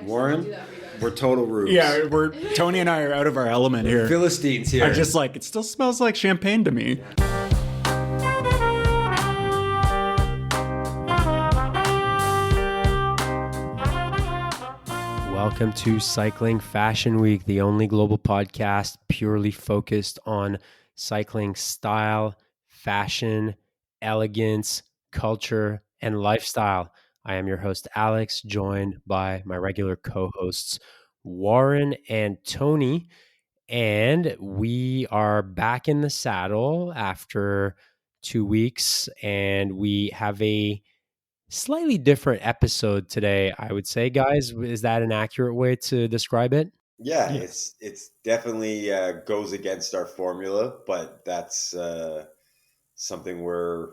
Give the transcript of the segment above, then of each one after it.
Warren, we're total rubes. Yeah, Tony and I are out of our element here. Philistines here. I just like, it still smells like champagne to me. Welcome to Cycling Fashion Week, the only global podcast purely focused on cycling style, fashion, elegance, culture, and lifestyle. I am your host, Alex, joined by my regular co-hosts, Warren and Tony. And we are back in the saddle after 2 weeks, and we have a slightly different episode today, I would say. Guys, is that an accurate way to describe it? Yeah, it's definitely goes against our formula, but that's something we're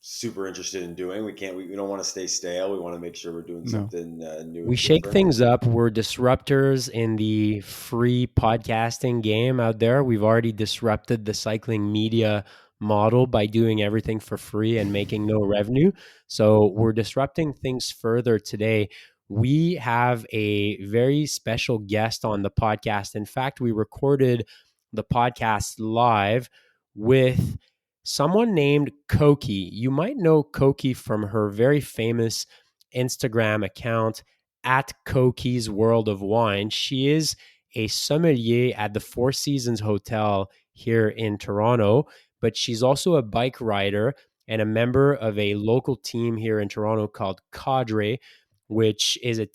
super interested in doing. We don't want to stay stale. We want to make sure we're doing something new. We shake things up. We're disruptors in the free podcasting game out there. We've already disrupted the cycling media model by doing everything for free and making no revenue. So we're disrupting things further today. We have a very special guest on the podcast. In fact, we recorded the podcast live with someone named Cokie. You might know Cokie from her very famous Instagram account at Cokie's World of Wine. She is a sommelier at the Four Seasons Hotel here in Toronto, but she's also a bike rider and a member of a local team here in Toronto called Kadre, which is a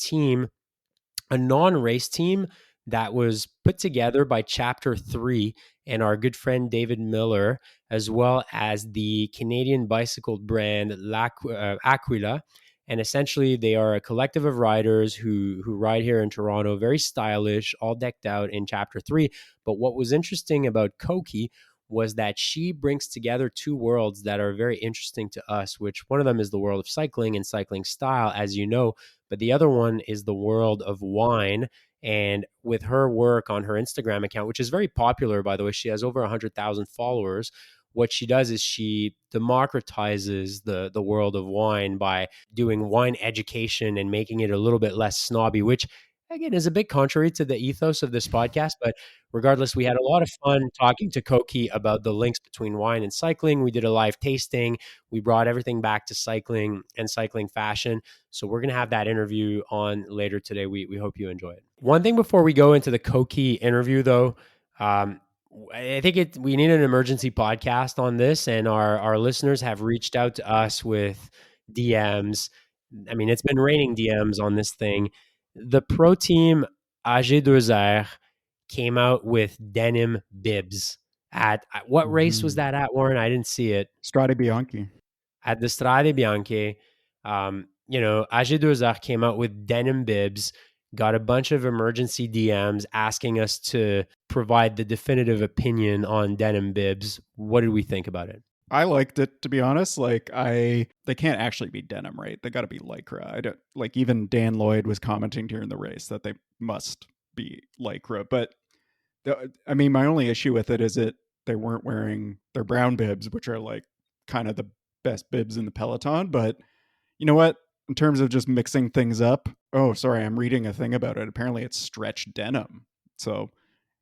non-race team that was put together by Chapter 3 and our good friend David Miller, as well as the Canadian bicycle brand Aquila. And essentially, they are a collective of riders who ride here in Toronto, very stylish, all decked out in Chapter 3. But what was interesting about Cokie was that she brings together two worlds that are very interesting to us, which one of them is the world of cycling and cycling style, as you know, but the other one is the world of wine. And with her work on her Instagram account, which is very popular, by the way, she has over 100,000 followers. What she does is she democratizes the world of wine by doing wine education and making it a little bit less snobby, which again is a bit contrary to the ethos of this podcast. But regardless, we had a lot of fun talking to Cokie about the links between wine and cycling. We did a live tasting. We brought everything back to cycling and cycling fashion. So we're going to have that interview on later today. We hope you enjoy it. One thing before we go into the Cokie interview, though, I think we need an emergency podcast on this, and our listeners have reached out to us with DMs. I mean, it's been raining DMs on this thing. The pro team AG2R came out with denim bibs at what race was that at, Warren? I didn't see it. Strade Bianche. At the Strade Bianche, AG2R came out with denim bibs. Got a bunch of emergency DMs asking us to provide the definitive opinion on denim bibs. What did we think about it? I liked it, to be honest. They can't actually be denim, right? They got to be Lycra. Even Dan Lloyd was commenting during the race that they must be Lycra. But my only issue with it is they weren't wearing their brown bibs, which are like kind of the best bibs in the peloton. But you know what? In terms of just mixing things up, I'm reading a thing about it. Apparently it's stretch denim. So,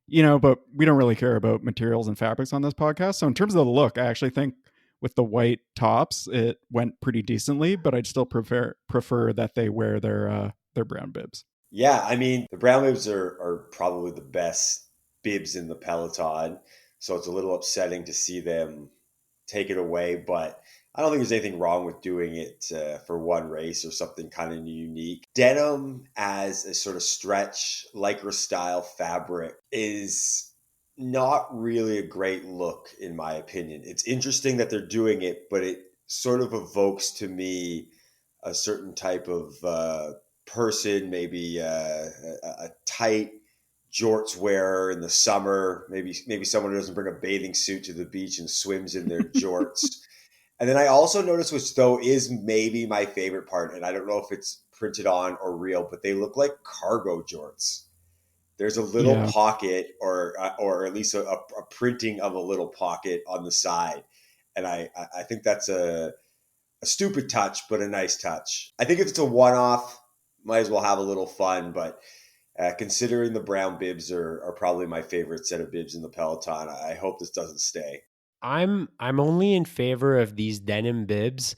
but we don't really care about materials and fabrics on this podcast. So in terms of the look, I actually think with the white tops, it went pretty decently, but I'd still prefer that they wear their brown bibs. Yeah, I mean, the brown bibs are probably the best bibs in the peloton. So it's a little upsetting to see them take it away, but I don't think there's anything wrong with doing it for one race or something kind of unique. Denim as a sort of stretch Lycra style fabric is not really a great look, in my opinion. It's interesting that they're doing it, but it sort of evokes to me a certain type of person, maybe a tight jorts wearer in the summer, maybe someone who doesn't bring a bathing suit to the beach and swims in their jorts. And then I also noticed, which though is maybe my favorite part, and I don't know if it's printed on or real, but they look like cargo jorts. There's a little pocket or at least a printing of a little pocket on the side. And I think that's a stupid touch, but a nice touch. I think if it's a one-off, might as well have a little fun. But considering the brown bibs are probably my favorite set of bibs in the Peloton, I hope this doesn't stay. I'm only in favor of these denim bibs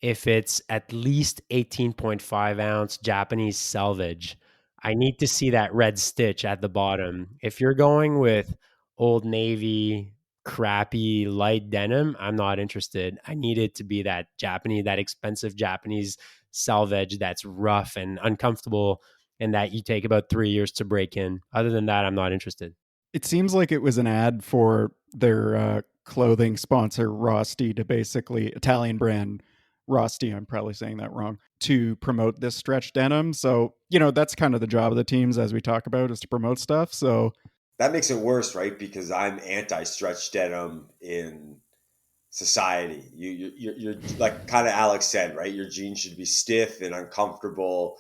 if it's at least 18.5 ounce Japanese selvage. I need to see that red stitch at the bottom. If you're going with Old Navy, crappy light denim, I'm not interested. I need it to be that expensive Japanese selvage that's rough and uncomfortable and that you take about 3 years to break in. Other than that, I'm not interested. It seems like it was an ad for their clothing sponsor, Asti, to basically, Italian brand Asti, I'm probably saying that wrong, to promote this stretch denim. So, that's kind of the job of the teams, as we talk about, is to promote stuff. So that makes it worse, right? Because I'm anti-stretch denim in society. You're like kind of Alex said, right? Your jeans should be stiff and uncomfortable.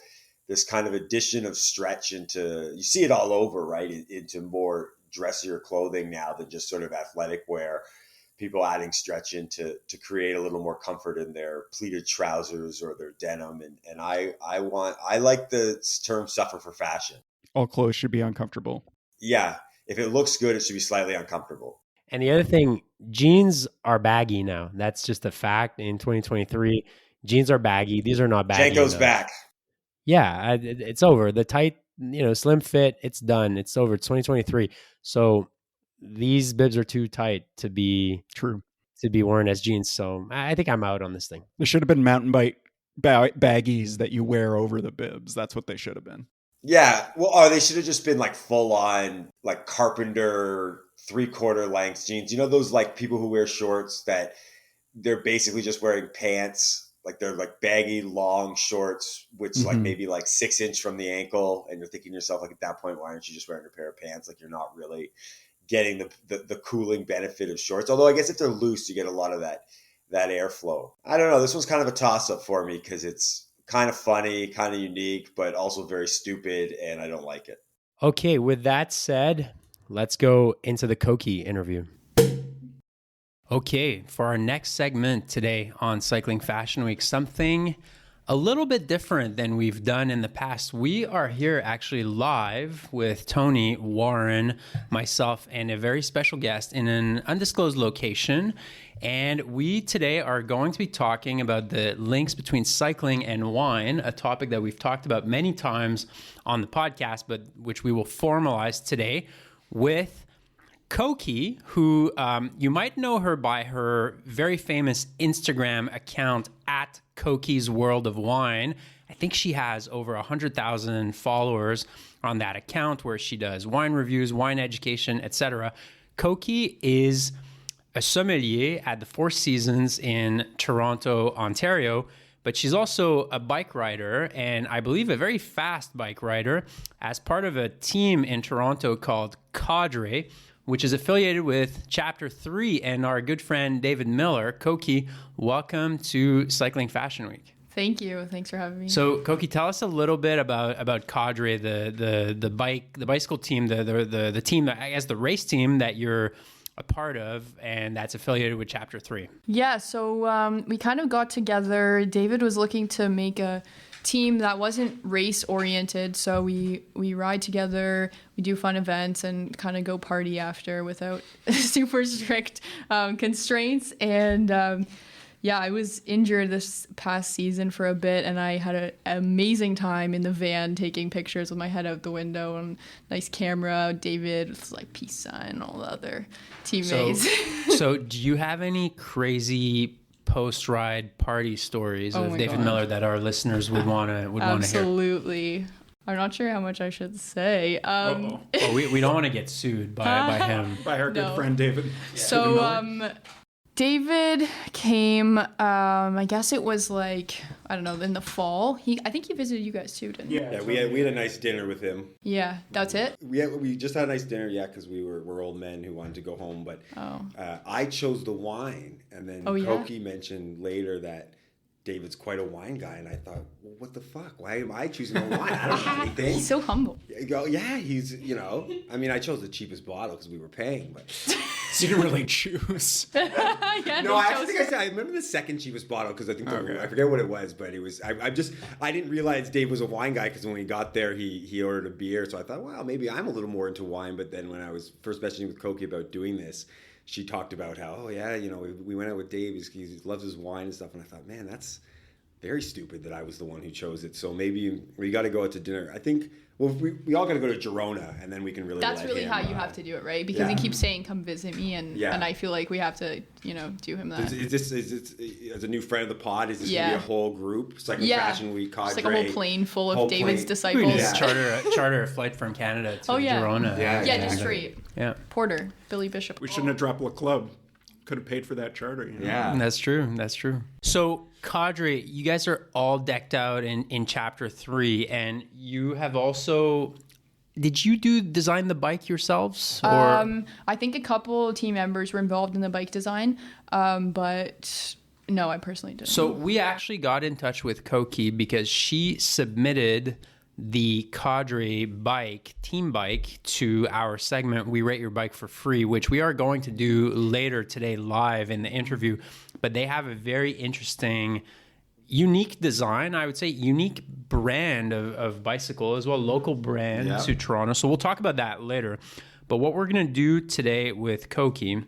This kind of addition of stretch into, you see it all over, right? Into more dressier clothing now than just sort of athletic wear. People adding stretch in to create a little more comfort in their pleated trousers or their denim. And I like the term suffer for fashion. All clothes should be uncomfortable. Yeah. If it looks good, it should be slightly uncomfortable. And the other thing, jeans are baggy now. That's just a fact. In 2023, jeans are baggy. These are not baggy. Janko's back. Yeah, it's over. The tight, slim fit, it's done. It's over. It's 2023. So these bibs are too tight to be worn as jeans. So I think I'm out on this thing. There should have been mountain bike baggies that you wear over the bibs. That's what they should have been. Yeah. Well, they should have just been like full on, like carpenter 3/4 length jeans. Those like people who wear shorts that they're basically just wearing pants. Like they're like baggy, long shorts, which like maybe like 6 inch from the ankle. And you're thinking to yourself, like at that point, why aren't you just wearing a pair of pants? Like you're not really getting the cooling benefit of shorts. Although I guess if they're loose, you get a lot of that airflow. I don't know. This one's kind of a toss up for me because it's kind of funny, kind of unique, but also very stupid. And I don't like it. Okay. With that said, let's go into the Cokie interview. Okay, for our next segment today on Cycling Fashion Week, something a little bit different than we've done in the past. We are here actually live with Tony, Warren, myself, and a very special guest in an undisclosed location. And we today are going to be talking about the links between cycling and wine, a topic that we've talked about many times on the podcast, but which we will formalize today with Cokie, who you might know her by her very famous Instagram account at Cokie's World of Wine. I think she has over 100,000 followers on that account where she does wine reviews, wine education, etc. Cokie is a sommelier at the Four Seasons in Toronto, Ontario, but she's also a bike rider, and I believe a very fast bike rider, as part of a team in Toronto called Kadre, which is affiliated with Chapter 3 and our good friend David Miller. Cokie, welcome to Cycling Fashion Week. Thank you. Thanks for having me. So, Cokie, tell us a little bit about Kadre, the bicycle team, the team that, I guess, the race team that you're a part of, and that's affiliated with Chapter 3. Yeah, so we kind of got together. David was looking to make a team that wasn't race oriented, so we ride together, we do fun events, and kind of go party after without super strict constraints. And yeah, I was injured this past season for a bit, and I had an amazing time in the van taking pictures with my head out the window and nice camera. David with like peace sign and all the other teammates. So do you have any crazy post-ride party stories of David Miller that our listeners would want to hear? Absolutely. I'm not sure how much I should say. We don't want to get sued by him. By our good friend David. Yeah. So David came, I guess it was like, I don't know, in the fall. I think he visited you guys too, didn't he? Yeah, we had a nice dinner with him. Yeah, that's it? We just had a nice dinner, because we're old men who wanted to go home. But I chose the wine, and then Cokie mentioned later that David's quite a wine guy. And I thought, well, what the fuck? Why am I choosing a wine? I don't know anything. He's so humble. You go, yeah, he's, I mean, I chose the cheapest bottle because we were paying, but. So you didn't really choose. Yeah, No, I actually think I said, I remember the second cheapest bottle because I think, I forget what it was, but it was, I didn't realize Dave was a wine guy because when we got there, he ordered a beer. So I thought, wow, maybe I'm a little more into wine. But then when I was first messaging with Cokie about doing this, she talked about how, oh yeah, we went out with Dave, he loves his wine and stuff. And I thought, man, that's very stupid that I was the one who chose it. So maybe we got to go out to dinner. I think, well, we all got to go to Girona, and then we can really. That's really how you have to do it, right? Because he keeps saying, "Come visit me," and I feel like we have to, do him that. Is this as a new friend of the pod? Is this gonna be a whole group? Cycling Fashion Week, Kadre, it's like a whole plane full of David's disciples. We just charter a flight from Canada to Girona. Just straight. Yeah, Porter, Billy Bishop. We shouldn't have dropped Le Club. Could have paid for that charter. Yeah, that's true. So, Kadre, you guys are all decked out in Chapter 3, and you have also. Did you design the bike yourselves? Or? I think a couple team members were involved in the bike design, but no, I personally didn't. So we actually got in touch with Cokie because she submitted the Kadre bike, team bike, to our segment, We Rate Your Bike for Free, which we are going to do later today live in the interview. But they have a very interesting, unique design, I would say unique brand of bicycle as well, local brand to Toronto. So we'll talk about that later. But what we're going to do today with Cokie,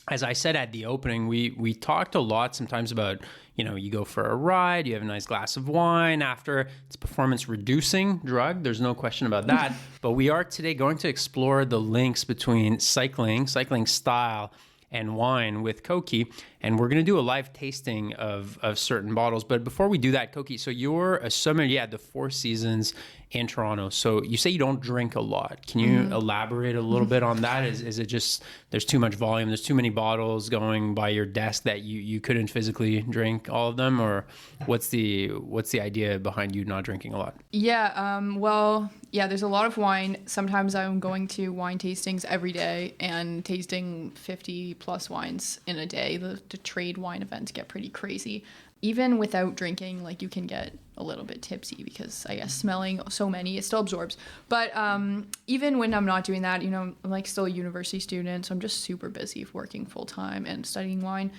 as I said at the opening, we talked a lot sometimes about, you go for a ride, you have a nice glass of wine after. It's a performance reducing drug. There's no question about that. But we are today going to explore the links between cycling style, and wine with Cokie, and we're going to do a live tasting of certain bottles. But before we do that, Cokie, so you're a sommelier at the Four Seasons in Toronto. So you say you don't drink a lot. Can you elaborate a little bit on that? Is it just there's too much volume, there's too many bottles going by your desk that you couldn't physically drink all of them, or what's the idea behind you not drinking a lot? There's a lot of wine. Sometimes I'm going to wine tastings every day and tasting 50 plus wines in a day. The trade wine events get pretty crazy. Even without drinking, like, you can get a little bit tipsy because I guess smelling so many, it still absorbs. But even when I'm not doing that, I'm like still a university student, so I'm just super busy working full time and studying wine.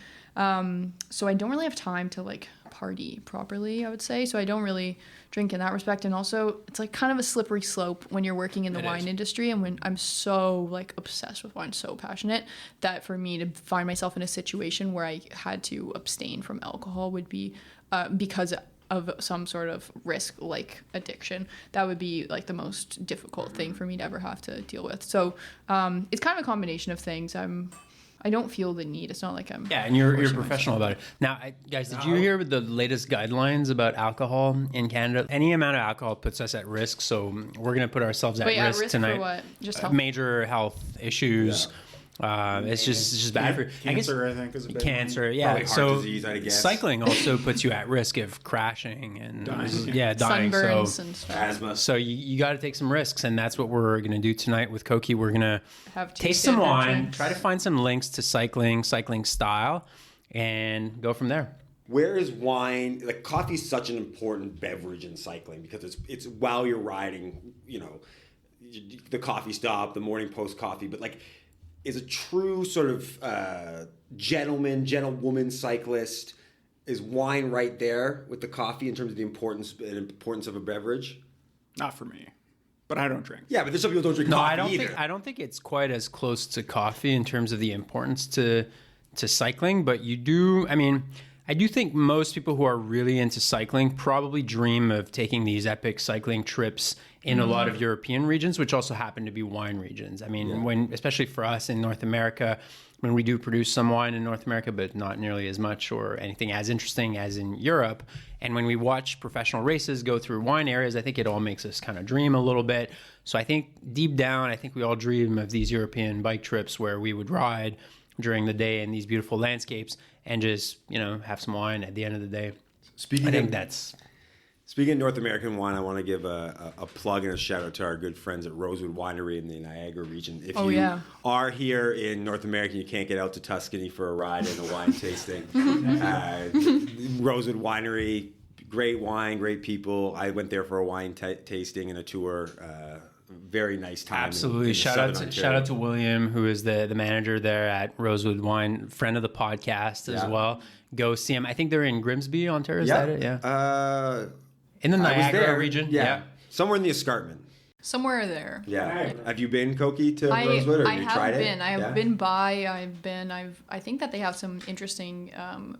So I don't really have time to like party properly, I would say. So I don't really drink in that respect. And also it's like kind of a slippery slope when you're working in the wine industry. And when I'm so like obsessed with wine, so passionate, that for me to find myself in a situation where I had to abstain from alcohol would be because of some sort of risk like addiction. That would be like the most difficult thing for me to ever have to deal with. So it's kind of a combination of things. I don't feel the need. It's not like I'm... Yeah, and you're professional about it. Now, guys, did you hear the latest guidelines about alcohol in Canada? Any amount of alcohol puts us at risk, so we're going to put ourselves at risk tonight. For what? Just health? Major health issues. It's just bad for cancer. I think is a big cancer. One. Yeah, probably heart disease, I guess. Cycling also puts you at risk of crashing and dying. Sunburns and stuff. Asthma. So you got to take some risks, and that's what we're going to do tonight with Cokie. We're going to taste some standard wine, drinks. try to find some links to cycling style, and go from there. Where is wine? Like, coffee is such an important beverage in cycling because it's while you're riding, the coffee stop, the morning post coffee, but like, is a true sort of gentlewoman cyclist, is wine right there with the coffee in terms of the importance of a beverage? Not for me, but I don't drink. Yeah, but there's some people who don't drink coffee I don't think it's quite as close to coffee in terms of the importance to cycling, but you do. I mean, I do think most people who are really into cycling probably dream of taking these epic cycling trips in a lot of European regions, which also happen to be wine regions. I mean, especially for us in North America, when we do produce some wine in North America, but not nearly as much or anything as interesting as in Europe. And when we watch professional races go through wine areas, I think it all makes us kind of dream a little bit. So I think deep down, I think we all dream of these European bike trips where we would ride during the day in these beautiful landscapes and just, have some wine at the end of the day. Speaking of North American wine, I want to give a plug and a shout out to our good friends at Rosewood Winery in the Niagara region. If you are here in North America and you can't get out to Tuscany for a ride and a wine tasting, Rosewood Winery, great wine, great people. I went there for a wine tasting and a tour. Very nice time. Absolutely. Shout out to William, who is the manager there at Rosewood Wine, friend of the podcast as well. Go see him. I think they're in Grimsby, Ontario. Is that it? Yeah. In the Niagara region. Yeah. Somewhere in the escarpment. Somewhere there. Yeah. Have you been, Cokie, to Rosewood? Or have you tried it? I have been by. I think that they have some interesting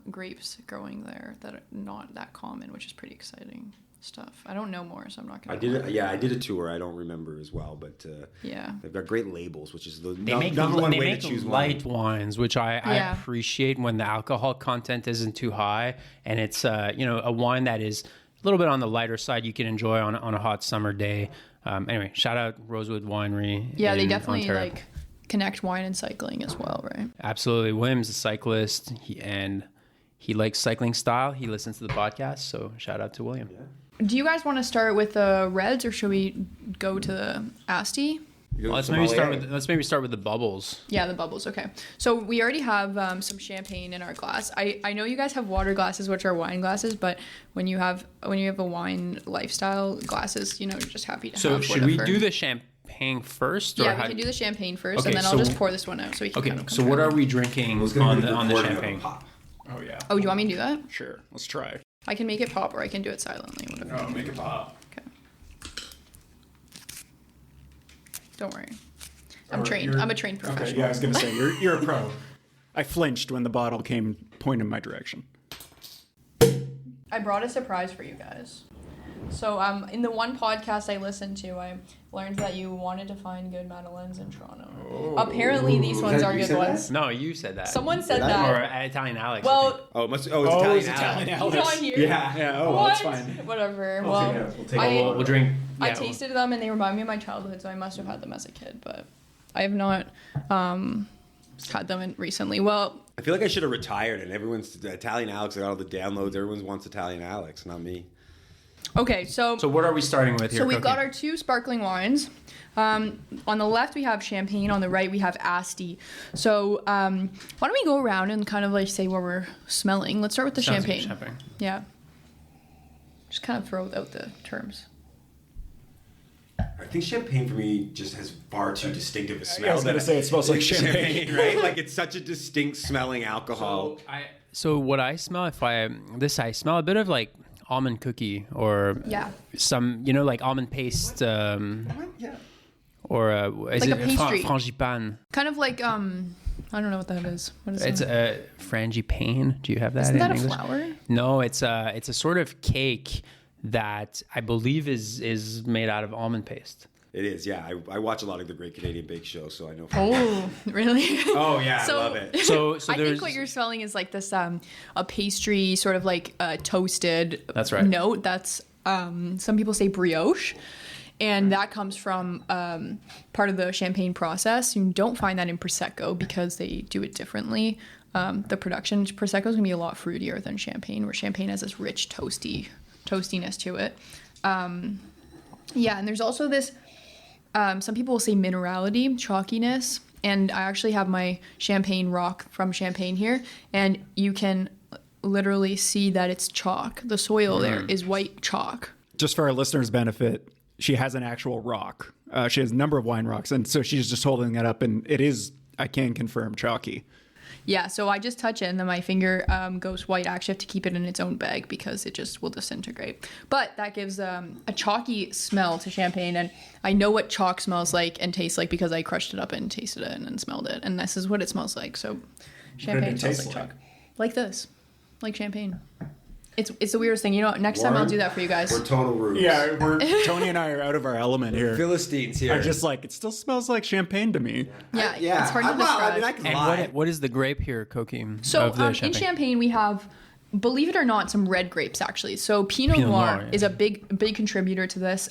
grapes growing there that are not that common, which is pretty exciting stuff. I don't know more, so I'm not going to. I did a tour. I don't remember as well, but they've got great labels, which is the number one way to choose light wines, which I appreciate when the alcohol content isn't too high, and it's a wine that is a little bit on the lighter side you can enjoy on a hot summer day. Anyway, shout out Rosewood Winery. Yeah, they definitely Ontario. Connect wine and cycling as well, right? Absolutely. William's a cyclist, and he likes cycling style. He listens to the podcast, so shout out to William. Yeah. Do you guys want to start with the reds, or should we go to the Asti? Let's maybe start with the bubbles. Yeah, the bubbles. Okay. So we already have some champagne in our glass. I know you guys have water glasses, which are wine glasses, but when you have a wine lifestyle glasses, you're just happy to have whatever. So should we do the champagne first? Yeah, we can do the champagne first, and then I'll just pour this one out so we can kind of so what are we drinking on the champagne? Oh, yeah. Oh, do you want me to do that? Sure. Let's try. I can make it pop, or I can do it silently. Whatever. Oh, make it pop. Don't worry. I'm trained. I'm a trained professional. Okay, yeah, I was going to say, you're a pro. I flinched when the bottle came pointing my direction. I brought a surprise for you guys. So in the one podcast I listened to, I learned that you wanted to find good Madeleines in Toronto. Oh. Apparently these ones are good ones. No, you said that. Someone said that. Or Italian Alex. Well, it's Italian Alex. He's on here. Yeah. Oh, well, that's fine. Whatever. We'll drink. I tasted them and they remind me of my childhood, so I must have had them as a kid, but I have not had them recently. Well, I feel like I should have retired, and everyone's Italian Alex. I got all the downloads. Everyone wants Italian Alex, not me. Okay, so what are we starting with here? So we've got our two sparkling wines. On the left we have champagne. On the right we have Asti. So why don't we go around and kind of say what we're smelling? Let's start with the champagne. Like champagne. Yeah. Just kind of throw out the terms. I think champagne for me just has far too distinctive a smell. I was going to say it smells like champagne, right? Like it's such a distinct smelling alcohol. So what I smell, I smell a bit of like almond cookie or some, like almond paste, or is like it a pastry. Frangipane? Kind of like I don't know what that is. What is it's a frangipane. Do you have that? Isn't that in English? A flower? No, it's a sort of cake that I believe is made out of almond paste. It is, yeah. I watch a lot of the Great Canadian Bake Show, so I know. Oh, really? Oh, yeah, I love it. So I think what you're smelling is like this a pastry, sort of like toasted. That's right. Note. That's some people say brioche, and that comes from part of the champagne process. You don't find that in prosecco because they do it differently. The production prosecco is gonna be a lot fruitier than champagne, where champagne has this rich toastiness to it. And there's also this. Some people will say minerality, chalkiness, and I actually have my champagne rock from Champagne here, and you can literally see that it's chalk. The soil there is white chalk. Just for our listeners' benefit, she has an actual rock. She has a number of wine rocks, and so she's just holding it up, and it is, I can confirm, chalky. Yeah, so I just touch it and then my finger goes white. I actually have to keep it in its own bag because it just will disintegrate. But that gives a chalky smell to champagne, and I know what chalk smells like and tastes like because I crushed it up and tasted it and smelled it, and this is what it smells like. So champagne smells like chalk. Like this. Like champagne. It's the weirdest thing. Next time I'll do that for you guys. We're total rubes. Yeah, Tony and I are out of our element here. Philistines here. I'm just like, it still smells like champagne to me. Yeah. It's hard to describe. I can lie. And what is the grape here, Cokie? So in Champagne we have, believe it or not, some red grapes actually. So Pinot Noir is a big contributor to this.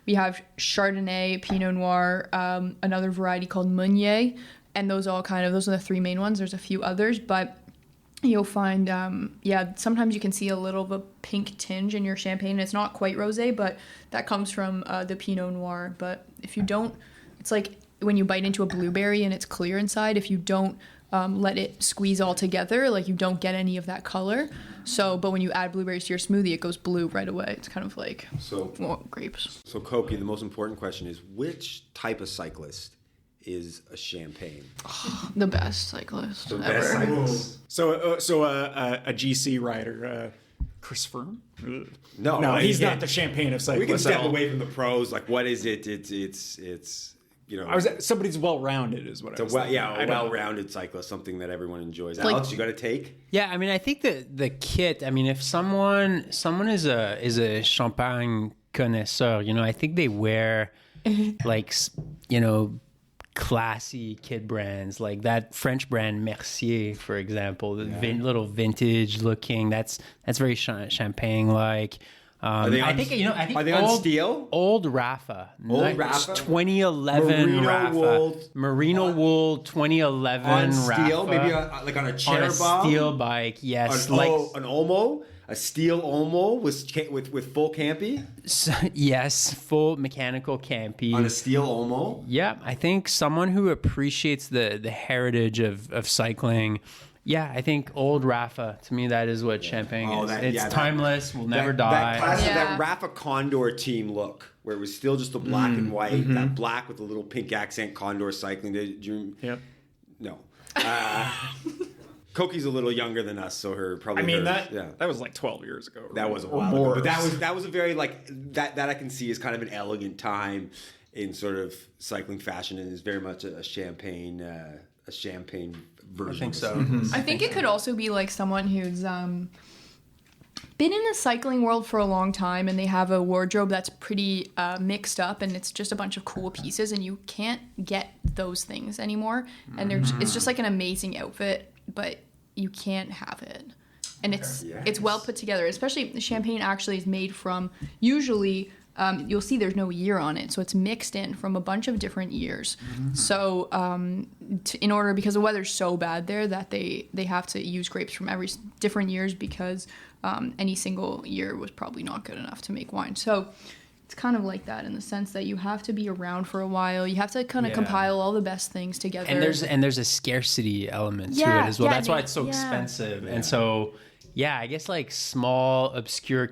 We have Chardonnay, Pinot Noir, another variety called Meunier, and those are the three main ones. There's a few others, but you'll find, sometimes you can see a little of a pink tinge in your champagne. It's not quite rosé, but that comes from the Pinot Noir. But if you don't, it's like when you bite into a blueberry and it's clear inside, if you don't let it squeeze all together, like you don't get any of that color. So, but when you add blueberries to your smoothie, it goes blue right away. It's kind of like grapes. So, Cokie, the most important question is, which type of cyclist is a champagne? The best cyclist The ever. best cyclist. So a GC rider, Chris Froome? No, he's not the champagne of cyclists. We can at step all. away from the pros. Like, what is it? It's you know. Somebody's well-rounded is what I was thinking. A well-rounded cyclist, something that everyone enjoys. Like- Alex, you got a take? Yeah, I mean, I think that the kit. I mean, if someone is a champagne connoisseur, I think they wear like classy kit brands, like that French brand Mercier, for example, the little vintage looking. That's very champagne like. Are they on, I think are they on steel? Old Rafa. Old Rafa? 2011 Merino Rafa. wool. Merino wool 2011 On steel, Rafa. maybe like on a chair on a bomb? steel bike, yes. An Olmo? A steel Olmo with full campy? Yes, full mechanical campy. On a steel Olmo? Yeah, I think someone who appreciates the heritage of cycling. Yeah, I think old Rafa, to me, that is what champagne is. It's timeless, will never die. That Rafa Condor team look, where it was still just the black and white, that black with the little pink accent Condor cycling. Yep. No. Cokie's a little younger than us, so that was like 12 years ago. That was a while ago. But that was a very that I can see as kind of an elegant time in sort of cycling fashion, and is very much a champagne version. I think so. I think it could also be like someone who's been in the cycling world for a long time and they have a wardrobe that's pretty mixed up and it's just a bunch of cool pieces and you can't get those things anymore. And it's just like an amazing outfit, but you can't have it. And it's well put together, especially the champagne actually is made from usually you'll see there's no year on it, so it's mixed in from a bunch of different years. So in order, because the weather's so bad there that they have to use grapes from every different years because any single year was probably not good enough to make wine. So it's kind of like that in the sense that you have to be around for a while. You have to kind of compile all the best things together. And there's a scarcity element to it as well. That's why it's so expensive. Yeah. And so, I guess like small, obscure...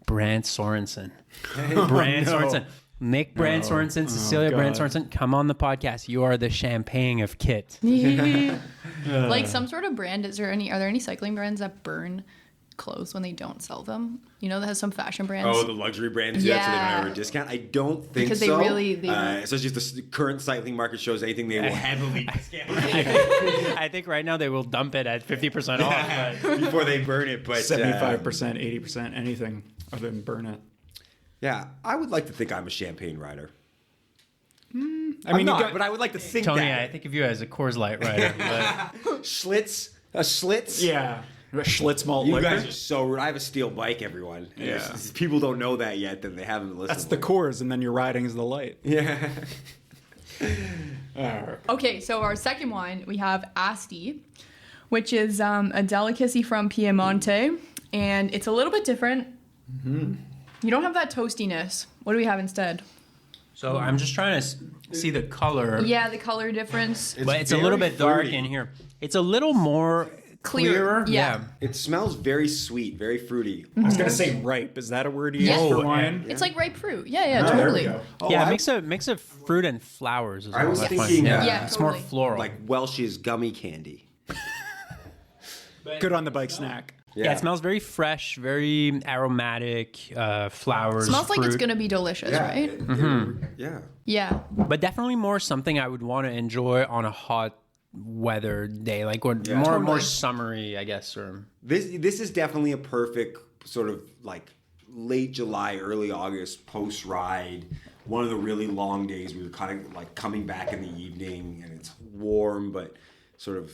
Brand Sorensen. Sorensen. Nick Brand Sorensen, Cecilia Brand Sorensen, come on the podcast. You are the champagne of kit. Like some sort of brand, are there any cycling brands that burn clothes when they don't sell them? That has some fashion brands. Oh, the luxury brands, so they don't have a discount. I don't think because so. Especially if the current cycling market shows anything, they will heavily discount. I think right now they will dump it at 50% off before they burn it. But 75%, 80%, anything other than burn it. Yeah, I would like to think I'm a champagne rider. I'm not, but I would like to think Tony, that. I think of you as a Coors Light rider. But... Schlitz? Yeah. Schlitz malt You liquor. guys are so rude. I have a steel bike, everyone. Yeah. If people don't know that yet, then they haven't listened. That's the Coors, and then you're riding is the light. Yeah. Okay, so our second wine, we have Asti, which is a delicacy from Piemonte, and it's a little bit different. You don't have that toastiness. What do we have instead? So I'm just trying to see the color. Yeah, the color difference. But it's a little bit dark in here. It's a little more clearer. Yeah. It smells very sweet, very fruity. I was going to say ripe. Is that a word you use for wine? It's like ripe fruit. Yeah, totally. There we go. Yeah, mix of fruit and flowers as well. I was That's thinking, fine. Yeah, it's more totally. floral. Like Welch's gummy candy. Good on the bike snack. Yeah, it smells very fresh, very aromatic, flowers. Smells like it's fruit. going to be delicious, right? Yeah. But definitely more something I would want to enjoy on a hot weather day, like more summery, I guess. Or This is definitely a perfect sort of like late July, early August post ride. One of the really long days we were kind of like coming back in the evening and it's warm, but sort of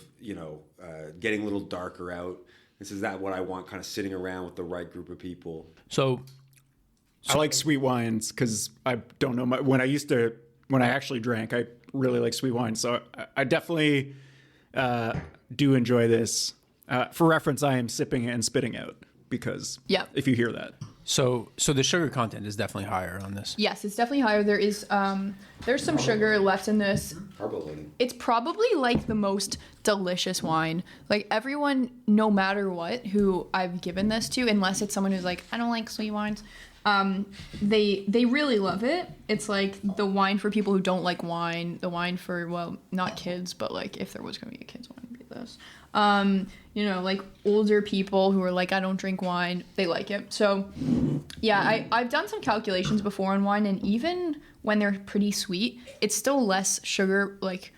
getting a little darker out. This is what I want, kind of sitting around with the right group of people. so I like sweet wines because I don't know when I actually drank, I really like sweet wines. So I definitely do enjoy this. For reference, I am sipping and spitting out because if you hear that. So the sugar content is definitely higher on this. Yes, it's definitely higher. There is there's some sugar left in this. It's probably like the most delicious wine. Like everyone, no matter what, who I've given this to, unless it's someone who's like, I don't like sweet wines, they really love it. It's like the wine for people who don't like wine, the wine for, well, not kids, but like if there was going to be a kids wine, it'd be this. You know, like older people who are like, I don't drink wine, they like it. So yeah, I've done some calculations before on wine, and even when they're pretty sweet, it's still less sugar, like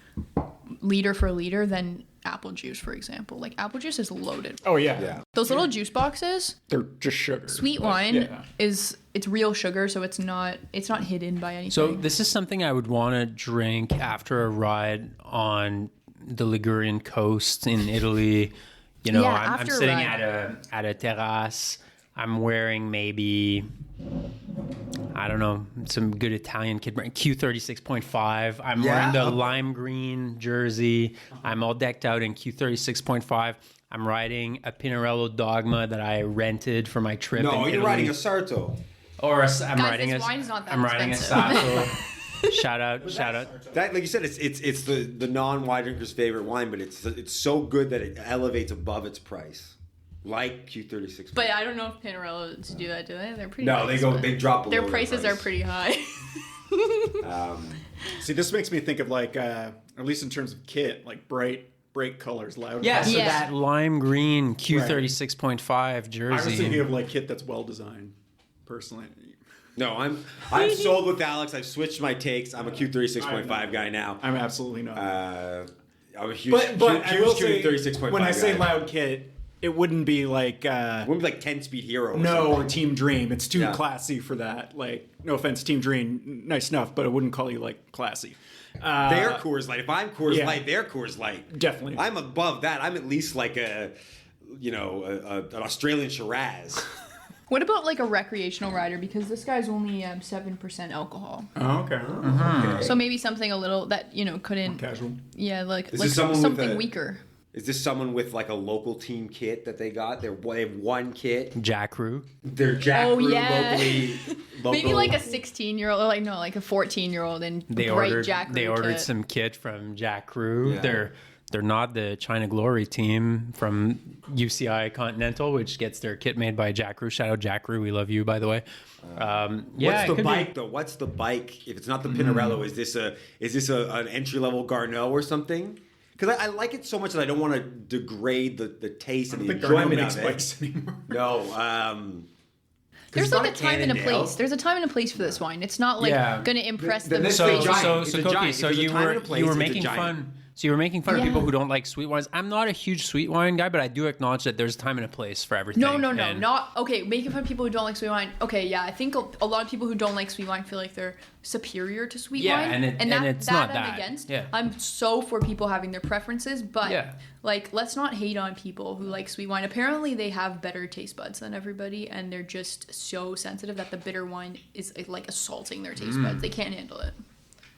liter for liter, than apple juice, for example. Like apple juice is loaded. Oh yeah. Those little juice boxes, They're just sugar. sweet wine it's real sugar, so it's not hidden by anything. So this is something I would want to drink after a ride on the Ligurian coast in Italy. You know, I'm sitting at a terrace. I'm wearing maybe, I don't know, some good Italian kid brand, Q36.5. I'm wearing the lime green jersey. I'm all decked out in Q36.5. I'm riding a Pinarello Dogma that I rented for my trip. No, in you're Italy. riding a Sarto. Or Guys, this wine's not that expensive. I'm riding a Sato. Shout out. That, like you said, it's the non-wine drinker's favorite wine, but it's so good that it elevates above its price, like Q36. But I don't know if Pinarellos do that, do they? They're pretty. No, they drop below Their prices are pretty high. See, this makes me think of like, at least in terms of kit, like bright colors, loud. Yeah, colors. so that lime green Q36.5 jersey. I was thinking of like kit that's well designed, personally. No, I'm sold with Alex. I've switched my takes. I'm a Q36.5 guy now. I'm absolutely not. I'm a huge Q36.5 when I say guy. loud kit, it wouldn't be like wouldn't be like 10-speed hero. Or Team Dream. It's too classy for that. Like, no offense, Team Dream, nice stuff, but I wouldn't call you like classy. They're Coors Light. If I'm Coors Light, they're Coors Light. Definitely. I'm above that. I'm at least like an Australian Shiraz. What about like a recreational rider? Because this guy's only 7% alcohol. Oh, okay. Okay. So maybe something a little that couldn't. Casual. Yeah, like Is this someone something weaker. Is this someone with like a local team kit that they got? They have one kit. Jack Crew. They're Jack Crew locally. Maybe like a 16-year-old, like a 14-year-old, and They ordered some kit from Jack Crew. Yeah. They're not the China Glory team from UCI Continental, which gets their kit made by Jack Crew. Shout out Jack Crew, we love you, by the way. What's the bike though? What's the bike? If it's not the Pinarello, is this an entry level Garneau or something? Because I like it so much that I don't want to degrade the taste and the enjoyment of it. Bikes anymore. No. There's like a time and a place. There's a time and a place for this wine. It's not like going to impress the Cokie, so you were making fun. So you were making fun of people who don't like sweet wines. I'm not a huge sweet wine guy, but I do acknowledge that there's a time and a place for everything. No, not okay. Making fun of people who don't like sweet wine. Okay, yeah, I think a lot of people who don't like sweet wine feel like they're superior to sweet wine, and it's not that. I'm against. Yeah. I'm so for people having their preferences, but like let's not hate on people who like sweet wine. Apparently, they have better taste buds than everybody, and they're just so sensitive that the bitter wine is like assaulting their taste buds. They can't handle it.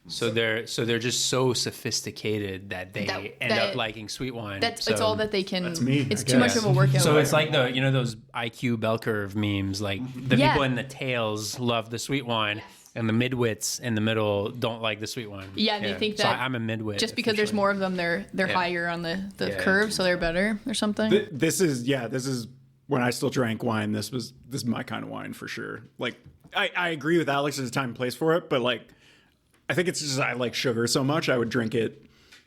So they're just so sophisticated that they end up liking sweet wine. It's all that they can. That's me. It's too much of a workout. So it's like those IQ bell curve memes. Like the people in the tails love the sweet wine, and the midwits in the middle don't like the sweet wine. Yeah, they think that. So I'm a midwit. Just because there's more of them, they're higher on the curve, so they're better or something. This is when I still drank wine. This is my kind of wine for sure. Like I agree with Alex. There's a time and place for it, but like. I think it's just I like sugar so much. I would drink it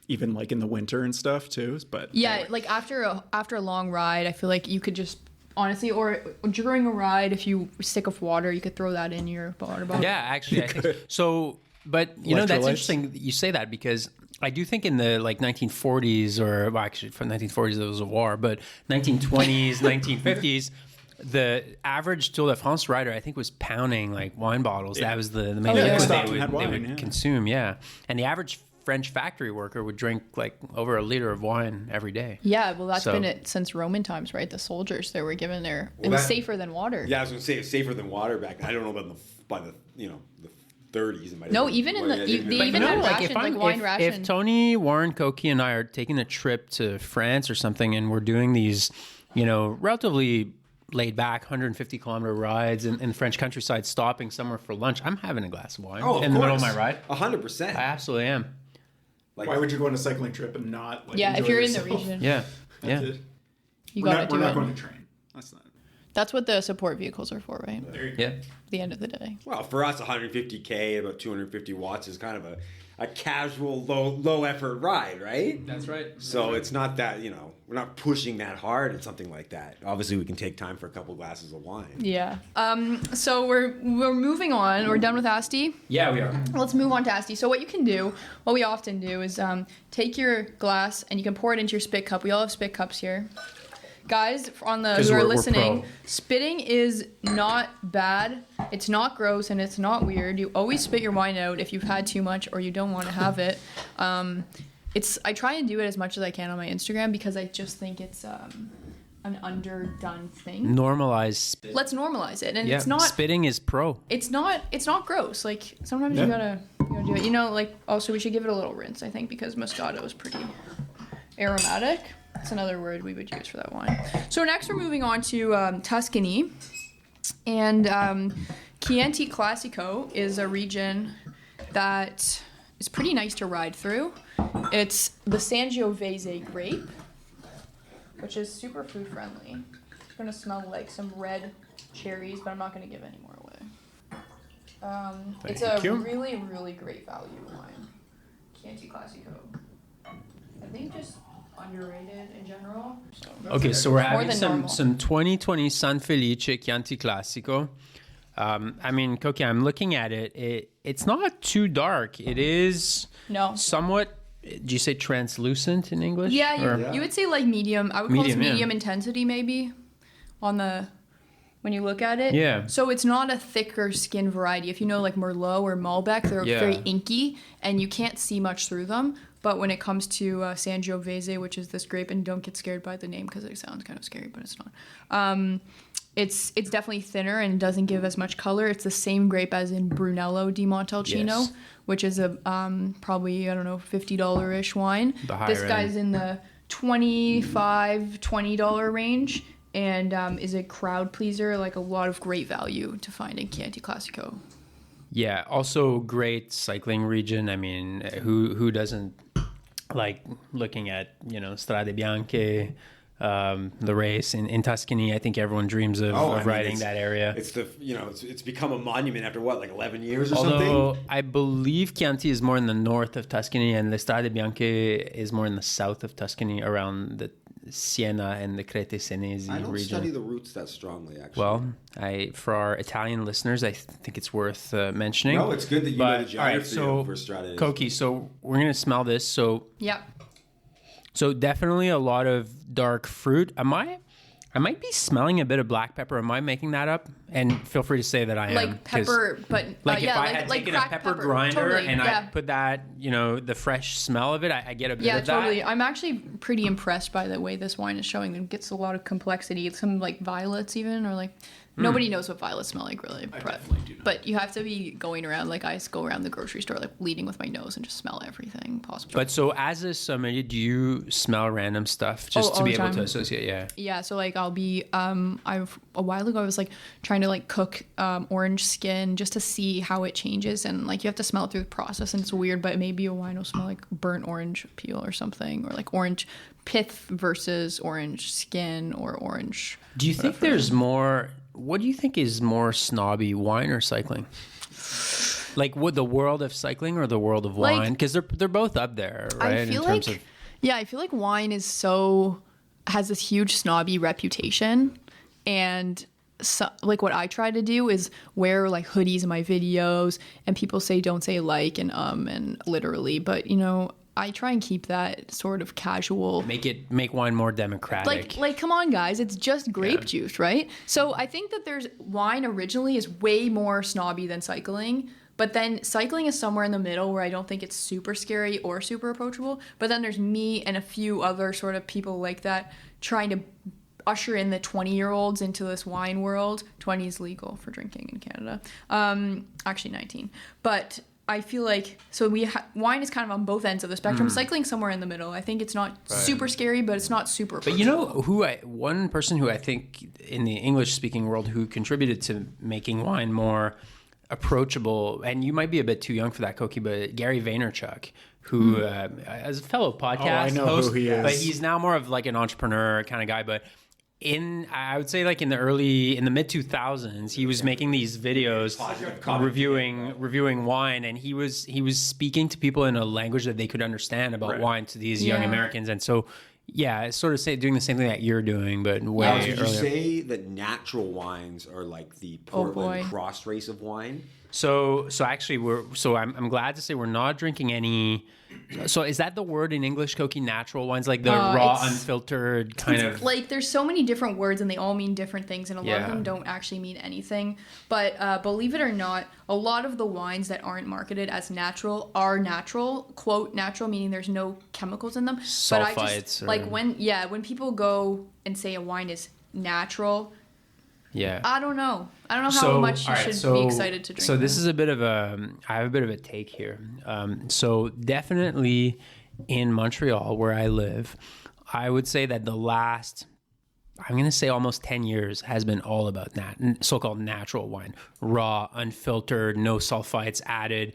even like in the winter and stuff too. But anyway. Like after a long ride, I feel like you could just honestly, or during a ride, if you sick of water, you could throw that in your water bottle. Yeah, actually, I think so. But that's interesting that you say that because I do think in the like 1940s or actually from 1940s there was a war, but 1920s, 1950s. The average Tour de France rider, I think, was pounding like wine bottles. That was the main liquid they would consume. Yeah, and the average French factory worker would drink like over a liter of wine every day. Yeah, well, that's been it since Roman times, right? The soldiers they were given it was safer than water. Yeah, I was going to say it's safer than water back then. I don't know about the 30s. It might have No, been, even in well, the yeah, they even had rations, like wine ration. If Tony, Warren, Cokie, and I are taking a trip to France or something, and we're doing these, relatively laid back 150-kilometer rides in the French countryside, stopping somewhere for lunch, I'm having a glass of wine in the middle of my ride. 100%. I absolutely am. Like, why would you go on a cycling trip and not? Like, if you're yourself? in the region, Yeah, It. You got to do We're it. not going to train. That's not. That's what the support vehicles are for, right? There you yeah. At the end of the day. Well, for us, 150K, about 250 watts is kind of a casual, low effort ride, right? That's right. So it's not that, we're not pushing that hard at something like that. Obviously, we can take time for a couple glasses of wine. Yeah. So we're moving on. We're done with Asti. Yeah, we are. Let's move on to Asti. So what we often do is take your glass and you can pour it into your spit cup. We all have spit cups here. Guys, who are listening, spitting is not bad. It's not gross and it's not weird. You always spit your wine out if you've had too much or you don't want to have it. I try and do it as much as I can on my Instagram because I just think it's an underdone thing. Normalize spit. Let's normalize it, and it's not spitting is pro. It's not gross. Like sometimes you gotta do it. Also we should give it a little rinse. I think because Moscato is pretty aromatic. That's another word we would use for that wine. So next we're moving on to Tuscany. And Chianti Classico is a region that is pretty nice to ride through. It's the Sangiovese grape, which is super food friendly. It's going to smell like some red cherries, but I'm not going to give any more away. It's a really, really great value wine. Chianti Classico. I think just underrated in general. So we're having some 2020 San Felice Chianti Classico. Cokie, I'm looking at it. It's not too dark. It is somewhat. Do you say translucent in English? Yeah, you would say like medium. I would call it medium intensity maybe when you look at it. Yeah. So it's not a thicker skin variety. If you know like Merlot or Malbec, they're very inky and you can't see much through them. But when it comes to Sangiovese, which is this grape, and don't get scared by the name because it sounds kind of scary, but it's not. It's definitely thinner and doesn't give as much color. It's the same grape as in Brunello di Montalcino, which is a probably, $50-ish wine. This guy's in the $20 range and is a crowd pleaser, like a lot of great value to find in Chianti Classico. Yeah, also great cycling region. I mean, who doesn't like looking at, Strade Bianche, the race in Tuscany? I think everyone dreams of riding that area. It's it's become a monument after 11 years or Although something? I believe Chianti is more in the north of Tuscany and the Strade Bianche is more in the south of Tuscany around the Siena and the Crete Senesi region. I don't study the roots that strongly, actually. Well, for our Italian listeners, I think it's worth mentioning. No, it's good that you know the geography of where Strade is. Cokie, so we're going to smell this. Yeah. So definitely a lot of dark fruit. I might be smelling a bit of black pepper. Am I making that up? And feel free to say that I am. Like pepper, but if I had taken a pepper grinder and I put that, the fresh smell of it, I get a bit of that. Yeah, totally. I'm actually pretty impressed by the way this wine is showing. It gets a lot of complexity. Some like violets even, or like nobody knows what violets smell like really. I definitely do not. But you have to be going around, like I go around the grocery store, like leading with my nose and just smell everything possible. But so as a sommelier, do you smell random stuff just to be able to associate? Yeah. Yeah. So like I'll be, a while ago I was like trying to like cook orange skin just to see how it changes, and like you have to smell it through the process, and it's weird, but maybe a wine will smell like burnt orange peel or something, or like orange pith versus orange skin or orange. Do you think there's more? What do you think is more snobby, wine or cycling? Like, would the world of cycling or the world of wine? Because they're both up there, right? I feel like wine has this huge snobby reputation, and so, like what I try to do is wear like hoodies in my videos, and people say don't say like and literally, but I try and keep that sort of casual. Make wine more democratic. Like come on, guys, it's just grape juice, right? So I think that there's wine originally is way more snobby than cycling, but then cycling is somewhere in the middle where I don't think it's super scary or super approachable. But then there's me and a few other sort of people like that trying to usher in the 20-year-olds into this wine world. 20 is legal for drinking in Canada. Actually 19. But I feel like, so wine is kind of on both ends of the spectrum. Cycling somewhere in the middle. I think it's not super scary, but it's not super But you know one person who I think in the English-speaking world who contributed to making wine more approachable, and you might be a bit too young for that, Cokie, but Gary Vaynerchuk, who as a fellow podcast I know host, who he is. but he's now more of like an entrepreneur kind of guy. But I would say like in the mid 2000s, he was making these videos reviewing wine, and he was speaking to people in a language that they could understand about wine to these young Americans. And so it's sort of doing the same thing that you're doing, but way Alex, would earlier. you say that natural wines are like the Portland cross race of wine? So actually I'm glad to say we're not drinking any. So is that the word in English, Cokie? Natural wines, like the raw, unfiltered kind of. Like there's so many different words and they all mean different things, and a lot of them don't actually mean anything. But believe it or not, a lot of the wines that aren't marketed as natural are natural. Quote natural, meaning there's no chemicals in them. Sulfites. But I just like when people go and say a wine is natural. Yeah. I don't know how much you should be excited to drink. So this is I have a bit of a take here. So definitely in Montreal, where I live, I would say that the last, I'm going to say almost 10 years has been all about so-called natural wine, raw, unfiltered, no sulfites added.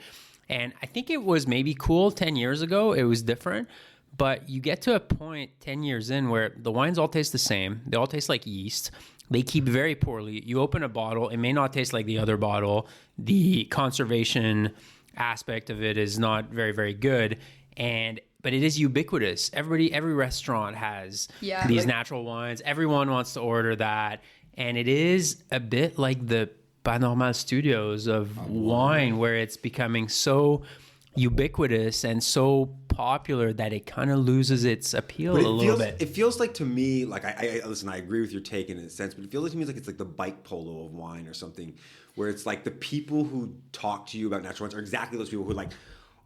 And I think it was maybe cool 10 years ago. It was different. But you get to a point 10 years in where the wines all taste the same. They all taste like yeast. They keep very poorly. You open a bottle, it may not taste like the other bottle. The conservation aspect of it is not very, very good. But it is ubiquitous. Every restaurant has these natural wines. Everyone wants to order that. And it is a bit like the Panormal Studios of wine, where it's becoming so ubiquitous and so popular that it kind of loses its appeal a little bit. It feels like to me, like I listen, I agree with your take in a sense, but it feels like to me like it's like the bike polo of wine or something, where it's like the people who talk to you about natural wines are exactly those people who like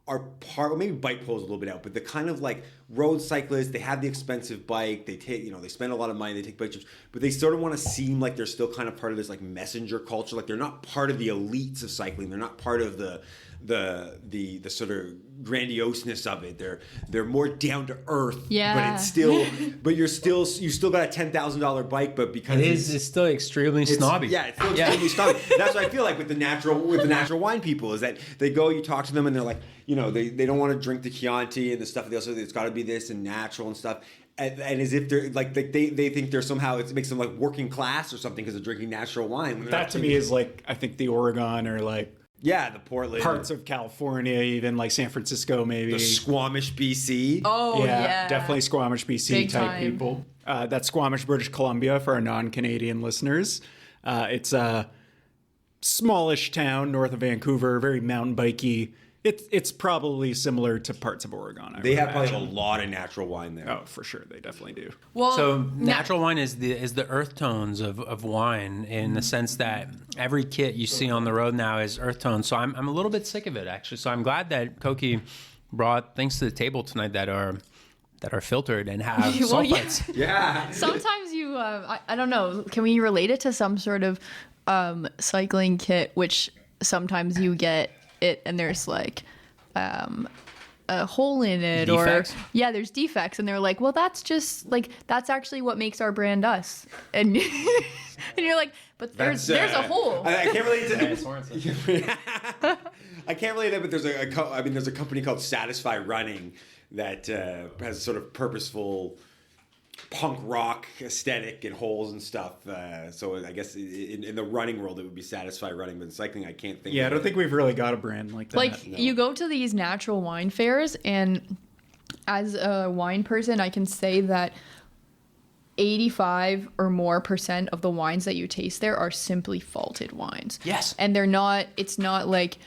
are part, or maybe bike polo is a little bit out, but the kind of like road cyclists, they have the expensive bike, they take, they spend a lot of money, they take bike trips, but they sort of want to seem like they're still kind of part of this like messenger culture, like they're not part of the elites of cycling, they're not part of the sort of grandioseness of it. They're more down to earth. Yeah. But it's still, you still got a $10,000 bike, but because it's still extremely snobby. Yeah, it's still extremely snobby. That's what I feel like with the natural wine people, is that they go, you talk to them, and they're like, they don't want to drink the Chianti and the stuff. They also, it's got to be this and natural and stuff. And as if they're like they think they're somehow, it makes them like working class or something because they're drinking natural wine. That to me is like, I think the Oregon or like. Yeah, the Portland. Parts of California, even like San Francisco, maybe. The Squamish, BC. Oh, yeah. Definitely Squamish, BC Big type time. people. That's Squamish, British Columbia for our non-Canadian listeners. It's a smallish town north of Vancouver, very mountain bikey. It's probably similar to parts of Oregon. They have probably a lot of natural wine there. Oh, for sure. They definitely do. Well, so natural wine is the earth tones of wine, in the sense that every kit you see on the road now is earth tones. So I'm a little bit sick of it, actually. So I'm glad that Cokie brought things to the table tonight that are filtered and have sulfites. Yeah. Sometimes you, I don't know, can we relate it to some sort of cycling kit, which sometimes you get it and there's like a hole in it, defects? or there's defects, and they're like, well, that's just like, that's actually what makes our brand us, and and you're like, but there's a hole. I can't relate to I can't relate to that, but there's a company called Satisfy Running that has sort of purposeful punk rock aesthetic and holes and stuff. So I guess in the running world, it would be Satisfy Running, but in cycling, I can't think. Yeah, I don't think we've really got a brand like that. Like, you go to these natural wine fairs, and as a wine person, I can say that 85 or more % of the wines that you taste there are simply faulted wines. Yes. And it's not like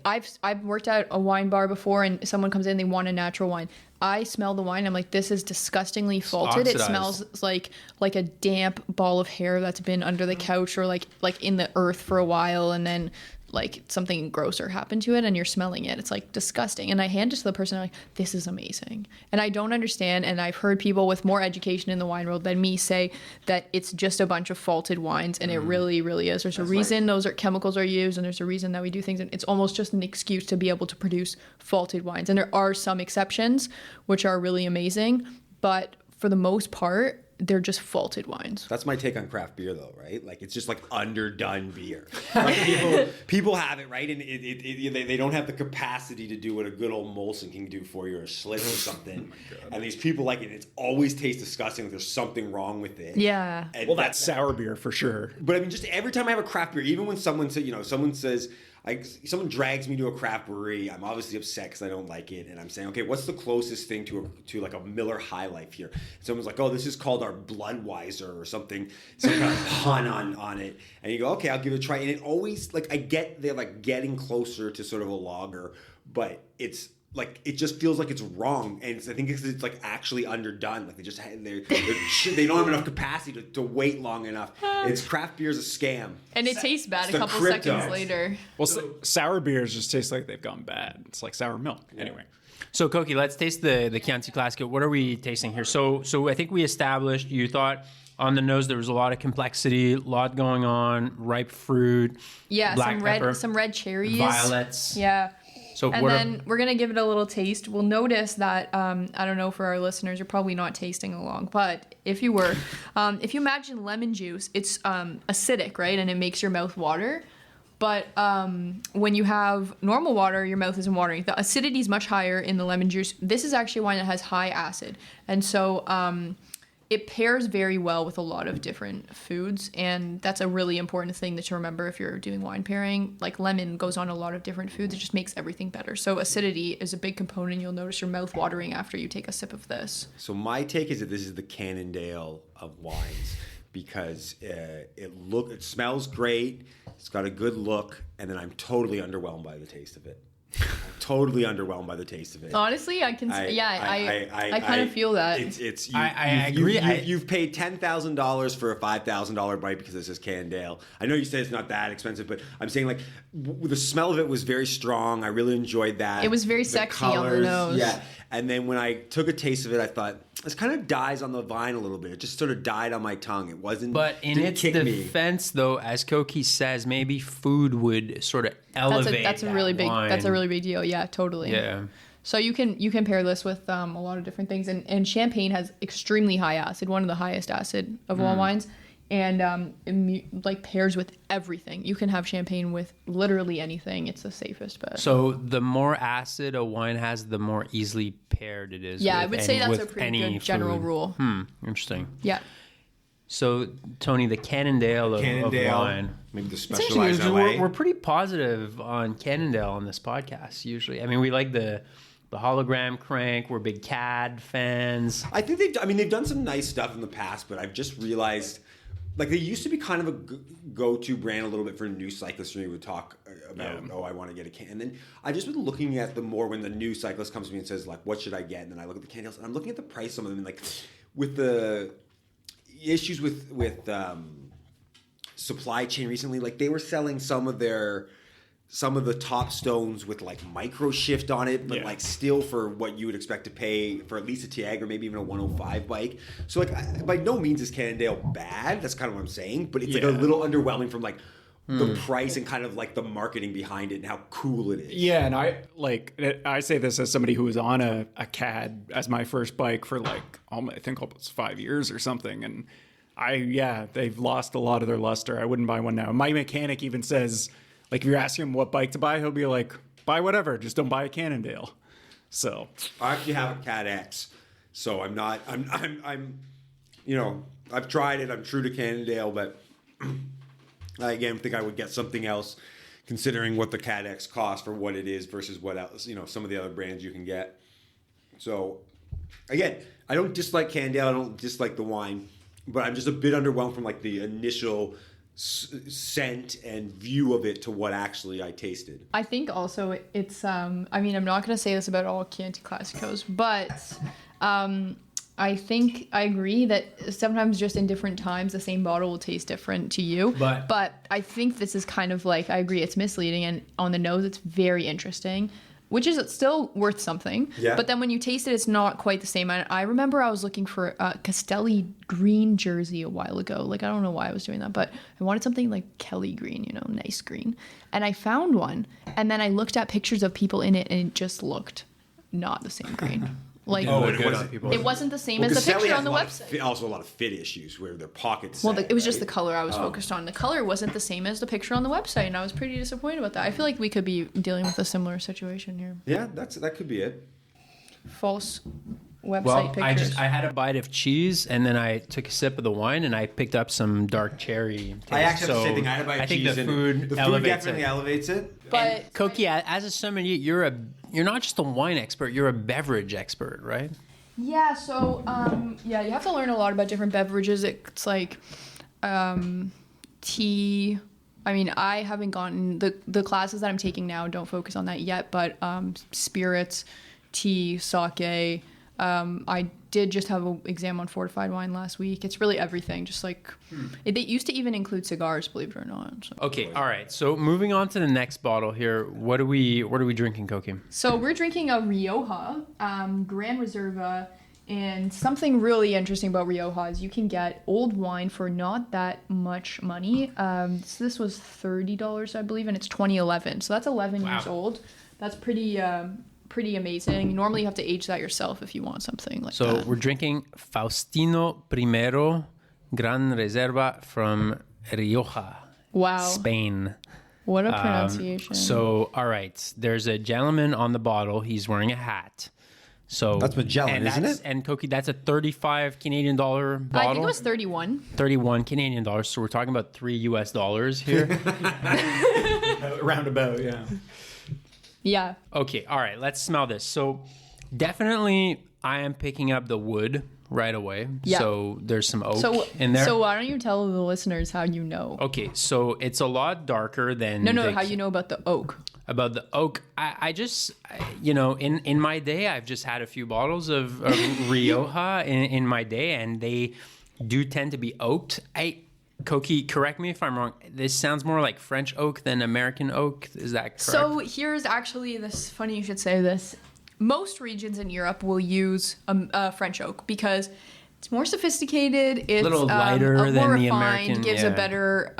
I've worked at a wine bar before, and someone comes in, they want a natural wine. I smell the wine, I'm like, this is disgustingly faulted. It smells like a damp ball of hair that's been under the couch or like in the earth for a while, and then like something grosser happened to it and you're smelling it. It's like disgusting. And I hand it to the person, I'm like, this is amazing. And I don't understand. And I've heard people with more education in the wine world than me say that it's just a bunch of faulted wines. And it really, really is. There's a reason those chemicals are used, and there's a reason that we do things. And it's almost just an excuse to be able to produce faulted wines. And there are some exceptions, which are really amazing. But for the most part, they're just faulted wines. That's my take on craft beer, though, right? Like, it's just like underdone beer. Like people have it, right? And they don't have the capacity to do what a good old Molson can do for you, or a Schlitz or something. And these people like it. It always tastes disgusting. Like there's something wrong with it. Yeah. And Well, that's sour beer for sure. But I mean, just every time I have a craft beer, even when someone says, like, someone drags me to a craft brewery, I'm obviously upset because I don't like it, and I'm saying, okay, what's the closest thing to like a Miller High Life here? Someone's like, oh, this is called our Bloodweiser or something, some kind of pun on it, and you go, okay, I'll give it a try. And it always, like, I get they're like getting closer to sort of a lager, but it's like, it just feels like it's wrong, and I think it's like actually underdone. Like they don't have enough capacity to wait long enough. It's craft beer is a scam, and it tastes bad a couple seconds later. Well, sour beers just taste like they've gone bad. It's like sour milk. Yeah. Anyway. So, Cokie, let's taste the Chianti Classico. What are we tasting here? So I think we established, you thought on the nose there was a lot of complexity, a lot going on, ripe fruit, black pepper, some red cherries, violets. Yeah. So and then we're going to give it a little taste. We'll notice that, I don't know, for our listeners, you're probably not tasting along, but if you were, if you imagine lemon juice, it's acidic, right? And it makes your mouth water. But when you have normal water, your mouth isn't watering. The acidity is much higher in the lemon juice. This is actually wine that has high acid. And so it pairs very well with a lot of different foods, and that's a really important thing that you remember if you're doing wine pairing. Like, lemon goes on a lot of different foods. It just makes everything better. So acidity is a big component. You'll notice your mouth watering after you take a sip of this. So my take is that this is the Cannondale of wines, because it smells great, it's got a good look, and then I'm totally underwhelmed by the taste of it. Totally underwhelmed by the taste of it. Honestly, I kind of feel that. I agree. You've paid $10,000 for a $5,000 bite because this is Cannondale. I know you said it's not that expensive, but I'm saying, like, the smell of it was very strong. I really enjoyed that. It was very sexy on the nose. Yeah. And then when I took a taste of it, I thought, this kind of dies on the vine a little bit. It just sort of died on my tongue. It wasn't. But in its defense, though, as Cokie says, maybe food would sort of elevate. That's a really big. Wine. That's a really big deal. Yeah, totally. Yeah. So you can pair this with a lot of different things, and champagne has extremely high acid, one of the highest acid of all wines, and like pairs with everything. You can have champagne with literally anything. It's the safest bet. So the more acid a wine has, the more easily paired it is. Yeah, I would say that's a pretty good general rule. Interesting. Yeah. So, Tony, the Cannondale of wine. Maybe the specialized LA. We're pretty positive on Cannondale on this podcast, usually. I mean, we like the hologram crank. We're big CAD fans. I think they've done some nice stuff in the past, but I've just realized, like, they used to be kind of a go-to brand a little bit for new cyclists when we would talk about, I want to get a can. And then I've just been looking at them more when the new cyclist comes to me and says, like, what should I get? And then I look at the Cannondales, and I'm looking at the price of some of them, and, like, with the issues with supply chain recently, like, they were selling some of the top stones with, like, micro shift on it, but like still for what you would expect to pay for at least a Tiago, or maybe even a 105 bike. So, like, by no means is Cannondale bad. That's kind of what I'm saying, but it's like a little underwhelming from, like, the price and kind of like the marketing behind it and how cool it is. Yeah, and I say this as somebody who was on a CAD as my first bike for, like, I think almost 5 years or something, and they've lost a lot of their luster. I wouldn't buy one now. My mechanic even says, like, if you're asking him what bike to buy, he'll be like, buy whatever, just don't buy a Cannondale. So I actually have a Cat X, so I'm I've tried it. I'm true to Cannondale, but I again think I would get something else, considering what the Cat X costs for what it is versus what else, some of the other brands you can get. So again, I don't dislike Cannondale. I don't dislike the wine, but I'm just a bit underwhelmed from, like, the initial scent and view of it to what actually I tasted. I think also it's I'm not going to say this about all Chianti Classicos, but I think I agree that sometimes just in different times, the same bottle will taste different to you. But I think this is kind of like, I agree, it's misleading. And on the nose, it's very interesting, which is still worth something. Yeah. But then when you taste it, it's not quite the same. I remember I was looking for a Castelli green jersey a while ago. Like, I don't know why I was doing that, but I wanted something like Kelly green, you know, nice green. And I found one. And then I looked at pictures of people in it, and it just looked not the same green. Like, it wasn't the same as the picture on the website. Also, a lot of fit issues where their pockets. Well, it was just the color I was focused on. The color wasn't the same as the picture on the website, and I was pretty disappointed about that. I feel like we could be dealing with a similar situation here. Yeah, that could be it. False website pictures. I had a bite of cheese, and then I took a sip of the wine, and I picked up some dark cherry taste. I actually have the same thing. I had a bite of cheese. I think the food definitely elevates it. But Cokie, as a sommelier, you're not just a wine expert, you're a beverage expert, right? Yeah, so you have to learn a lot about different beverages. It's like tea. I mean, I haven't gotten the classes that I'm taking now don't focus on that yet, but spirits, tea, sake. I did just have an exam on fortified wine last week. It's really everything. Just like they used to even include cigars, believe it or not. So. Okay, all right. So moving on to the next bottle here. What are we drinking, Cokie? So we're drinking a Rioja Gran Reserva, and something really interesting about Rioja is you can get old wine for not that much money. So this was $30, I believe, and it's 2011. So that's 11 years old. That's pretty amazing. Normally you have to age that yourself if you want something like that. So we're drinking Faustino I Gran Reserva from Rioja. Wow. Spain. What a pronunciation. So, all right. There's a gentleman on the bottle. He's wearing a hat. So that's Magellan, isn't it? And Cokie, that's a $35 Canadian bottle. I think it was 31. 31 Canadian dollars. So we're talking about $3 here. Roundabout, yeah. Yeah. Okay, all right, let's smell this. So definitely I am picking up the wood right away. Yeah. So there's some oak in there. So why don't you tell the listeners how you know? Okay, so it's a lot darker than... No, how you know about the oak. About the oak. I just, you know, in my day, I've just had a few bottles of Rioja in my day, and they do tend to be oaked. Cokie, correct me if I'm wrong. This sounds more like French oak than American oak. Is that correct? So here's actually this. Funny you should say this. Most regions in Europe will use French oak because it's more sophisticated. It's a little lighter more than refined, the American. Gives a better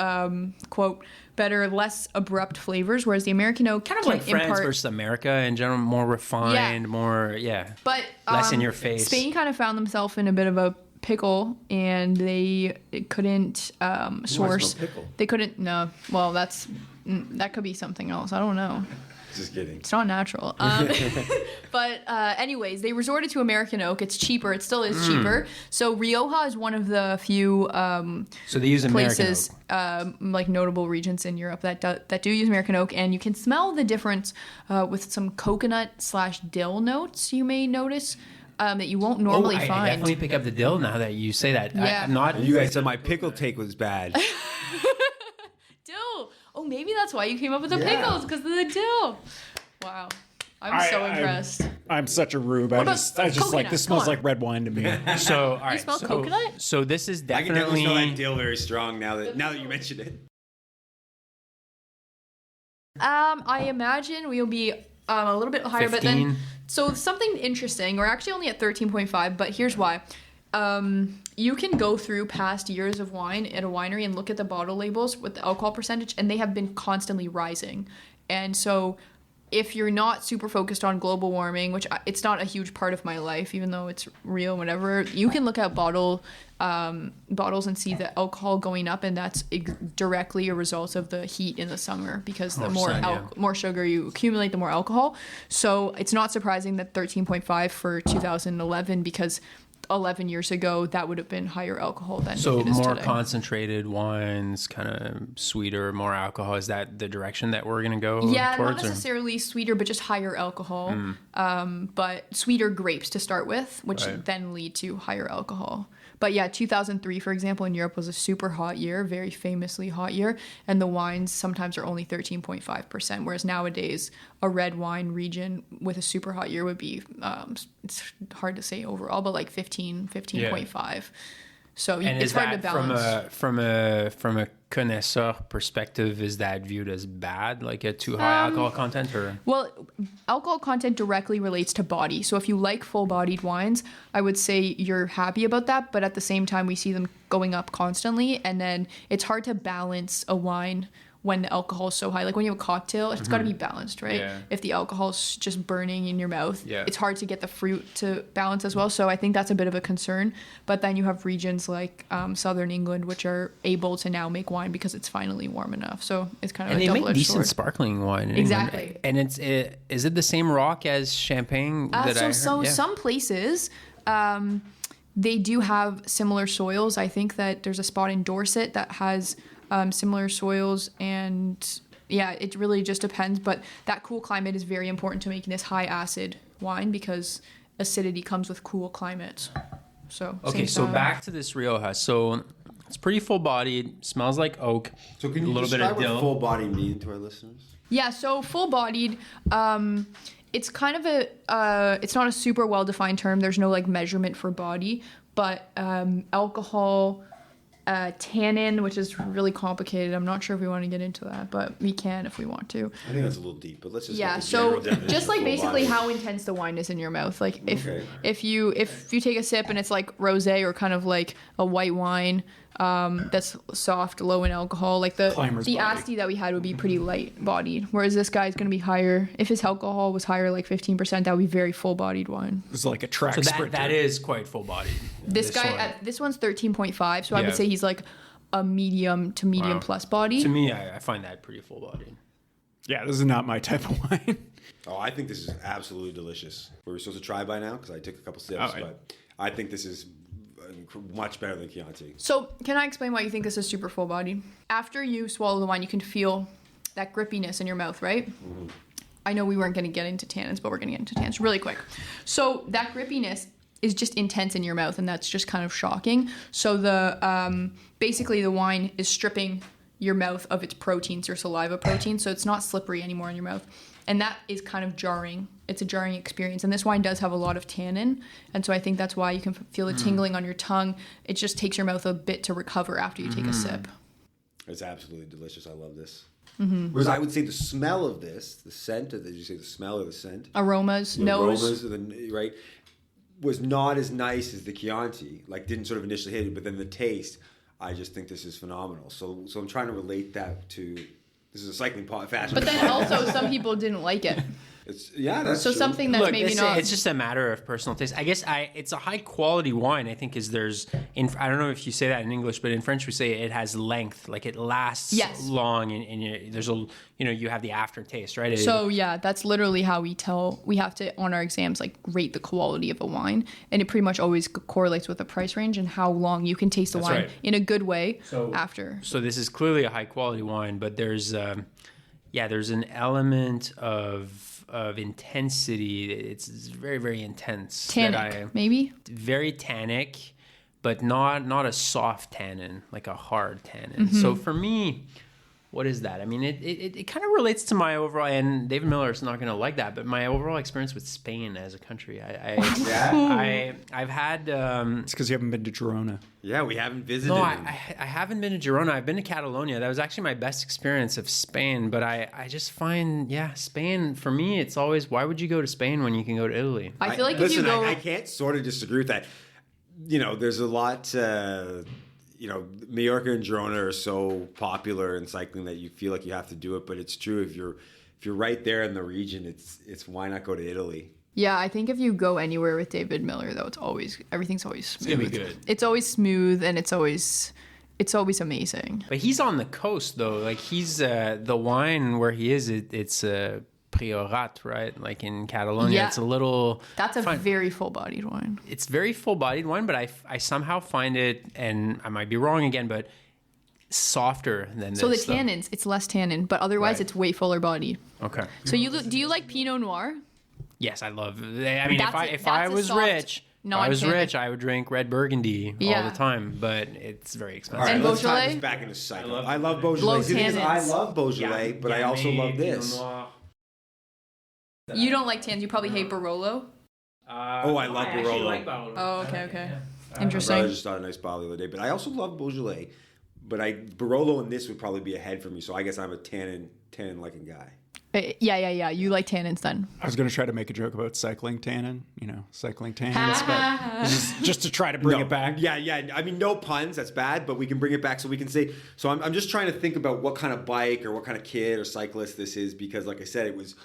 better, less abrupt flavors. Whereas the American oak kind of like France versus America in general, more refined, more but less in your face. Spain kind of found themselves in a bit of a pickle, and they couldn't source. They couldn't. No, well, that could be something else. I don't know. Just kidding. It's not natural. But anyways, they resorted to American oak. It's cheaper. It still is cheaper. So Rioja is one of the few so they use places, American oak. like notable regions in Europe that do use American oak, and you can smell the difference with some coconut/dill notes. You may notice. That you won't normally find. I definitely pick up the dill now that you say that. Yeah. You guys said my pickle take was bad. Dill. Oh, maybe that's why you came up with the pickles, because of the dill. Wow. I'm so impressed. I'm such a rube. I just like, this smells like red wine to me. So, all right. You smell coconut? So this is definitely... I can definitely smell that dill very strong now that you mentioned it. I imagine we'll be a little bit higher, 15. but then... So something interesting, we're actually only at 13.5, but here's why. You can go through past years of wine at a winery and look at the bottle labels with the alcohol percentage, and they have been constantly rising. And so if you're not super focused on global warming, which it's not a huge part of my life, even though it's real, whatever, you can look at bottles and see the alcohol going up, and that's directly a result of the heat in the summer, because the more sugar you accumulate, the more alcohol. So it's not surprising that 13.5 for 2011, because 11 years ago that would have been higher alcohol than so it is more today. Concentrated wines, kind of sweeter, more alcohol. Is that the direction that we're going to go towards? Not necessarily sweeter, but just higher alcohol. But sweeter grapes to start with, which then lead to higher alcohol. But yeah, 2003, for example, in Europe was a super hot year, very famously hot year. And the wines sometimes are only 13.5%, whereas nowadays a red wine region with a super hot year would be, it's hard to say overall, but like 15.5. So and it's hard to balance. From a connoisseur perspective, is that viewed as bad, like a too high alcohol content, or? Well, alcohol content directly relates to body. So if you like full-bodied wines, I would say you're happy about that. But at the same time, we see them going up constantly, and then it's hard to balance a wine when the alcohol is so high. Like when you have a cocktail, it's got to be balanced, right? Yeah. If the alcohol's just burning in your mouth, it's hard to get the fruit to balance as well. So I think that's a bit of a concern. But then you have regions like southern England, which are able to now make wine because it's finally warm enough. So it's kind of a double-edged sword. And they make decent sparkling wine. Exactly. And is it the same rock as Champagne? Some places... they do have similar soils. I think that there's a spot in Dorset that has similar soils, and yeah, it really just depends. But that cool climate is very important to making this high acid wine because acidity comes with cool climates. So back to this Rioja. So it's pretty full bodied, smells like oak. So can you describe what full body mean to our listeners? Yeah, so full bodied. It's kind of it's not a super well defined term. There's no like measurement for body, but alcohol. Tannin, which is really complicated. I'm not sure if we want to get into that, but we can if we want to. I think that's a little deep, but let's just just like basically how intense the wine is in your mouth. Like if you take a sip and it's like rosé or kind of like a white wine that's soft, low in alcohol, like the Asti that we had would be pretty light bodied, whereas this guy's going to be higher. If his alcohol was higher, like 15%, that would be very full bodied wine. It's like a track sprinter. That is quite full bodied. This one's 13.5, so I would say he's like a medium to medium plus body. To me, I find that pretty full bodied. Yeah, this is not my type of wine. Oh, I think this is absolutely delicious. Were we supposed to try by now? Because I took a couple sips, but I think this is much better than Chianti. So can I explain why you think this is super full bodied? After you swallow the wine, you can feel that grippiness in your mouth, right? Mm-hmm. I know we weren't going to get into tannins, but we're going to get into tannins really quick. So that grippiness is just intense in your mouth, and that's just kind of shocking. So the basically the wine is stripping your mouth of its proteins, your saliva protein, so it's not slippery anymore in your mouth. And that is kind of jarring. It's a jarring experience. And this wine does have a lot of tannin. And so I think that's why you can feel the tingling on your tongue. It just takes your mouth a bit to recover after you take a sip. It's absolutely delicious. I love this. Mm-hmm. Whereas I would say the smell of this, the scent, did you say the smell or the scent? Aromas, nose. Aromas, right, was not as nice as the Chianti. Like, didn't sort of initially hit it, but then the taste, I just think this is phenomenal. So I'm trying to relate that to... This is a cycling fashion. But then also some people didn't like it. That's so true. Something that's maybe not. It's just a matter of personal taste. I guess it's a high quality wine. I think I don't know if you say that in English, but in French we say it has length, like it lasts long, and there's you have the aftertaste, right? So that's literally how we have to on our exams like rate the quality of a wine, and it pretty much always correlates with the price range and how long you can taste the wine in a good way after. So this is clearly a high quality wine, but there's an element of intensity. It's very, very intense. Tannic, maybe? Very tannic, but not a soft tannin, like a hard tannin. Mm-hmm. So for me, what is that? I mean, it kind of relates to my overall, and David Miller is not going to like that, but my overall experience with Spain as a country. I've had... it's because you haven't been to Girona. Yeah, we haven't visited. No, I haven't been to Girona. I've been to Catalonia. That was actually my best experience of Spain, but I just find, Spain, for me, it's always, why would you go to Spain when you can go to Italy? I feel like if you go... I can't sort of disagree with that. There's a lot... Mallorca and Girona are so popular in cycling that you feel like you have to do it, but it's true if you're right there in the region, it's why not go to Italy? Yeah, I think if you go anywhere with David Miller, though, everything's always smooth. It's gonna be good. It's always smooth, and it's always amazing. But he's on the coast, though. Like he's the wine where he is. It's Priorat, right? Like in Catalonia, it's a little... That's a very full-bodied wine. It's very full-bodied wine, but I somehow find it, and I might be wrong again, but softer than this. So the tannins, it's less tannin, but otherwise it's way fuller bodied. Okay. So do you like Pinot Noir? Yes, I love... I mean, if I was rich... If I was rich, I would drink red Burgundy all the time, but it's very expensive. All right, And let's tie Beaujolais? this back into cycle. I love Beaujolais. See, the thing is, I love Beaujolais, but I also love this. You don't like tans. You probably hate Barolo. I love Barolo. Oh, okay. I Interesting. just thought a nice bottle the other day, but I also love Beaujolais. But Barolo and this would probably be ahead for me, so I guess I'm a tannin liking guy. Yeah. You like tannins then. I was going to try to make a joke about cycling tannin, cycling tannins, but this is just to try to bring it back. Yeah. I mean, no puns. That's bad, but we can bring it back so we can say. So I'm just trying to think about what kind of bike or what kind of kid or cyclist this is because, like I said, it was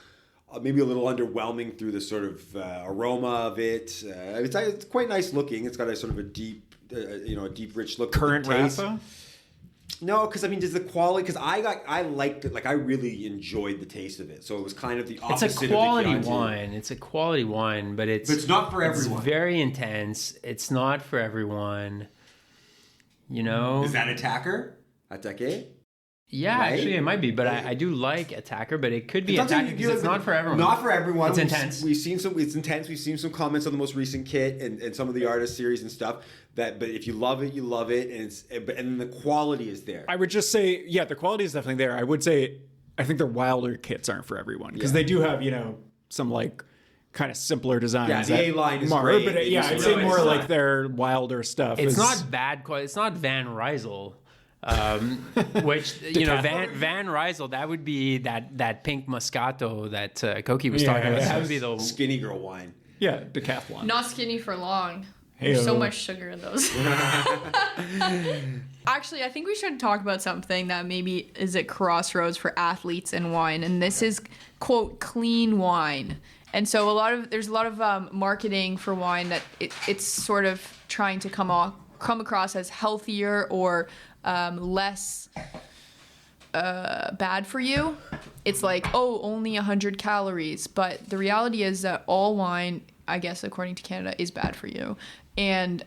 maybe a little underwhelming through the sort of aroma of it. It's quite nice looking. It's got a sort of a deep, deep, rich look. Current Rafa? No, because I mean, does the quality? Because I liked it. Like I really enjoyed the taste of it. So it was kind of the opposite. It's a quality wine. It's a quality wine, but it's not for everyone. It's very intense. It's not for everyone. Is that Attacker? Attaque? Yeah, right? Actually, it might be, but I do like Attacker, but it could be Attacker because it's not for everyone. Not for everyone. It's intense. We've seen some. It's intense. We've seen some comments on the most recent kit and some of the artist series and stuff. But if you love it, you love it, and the quality is there. I would just say, the quality is definitely there. I would say, I think their wilder kits aren't for everyone because they do have some like kind of simpler designs. Yeah, the A line is great. But I'd say more like their wilder stuff. It's not bad quality. It's not Van Rysel. Which Van Rysel, that would be that pink Moscato that Cokie was talking about. That would be the skinny girl wine. Yeah, decathlon. Not skinny for long. There's so much sugar in those. Actually, I think we should talk about something that maybe is at crossroads for athletes and wine, and this is quote clean wine. And so there's a lot of marketing for wine that it's sort of trying to come across as healthier or less bad for you. It's like, only 100 calories. But the reality is that all wine, I guess, according to Canada, is bad for you. And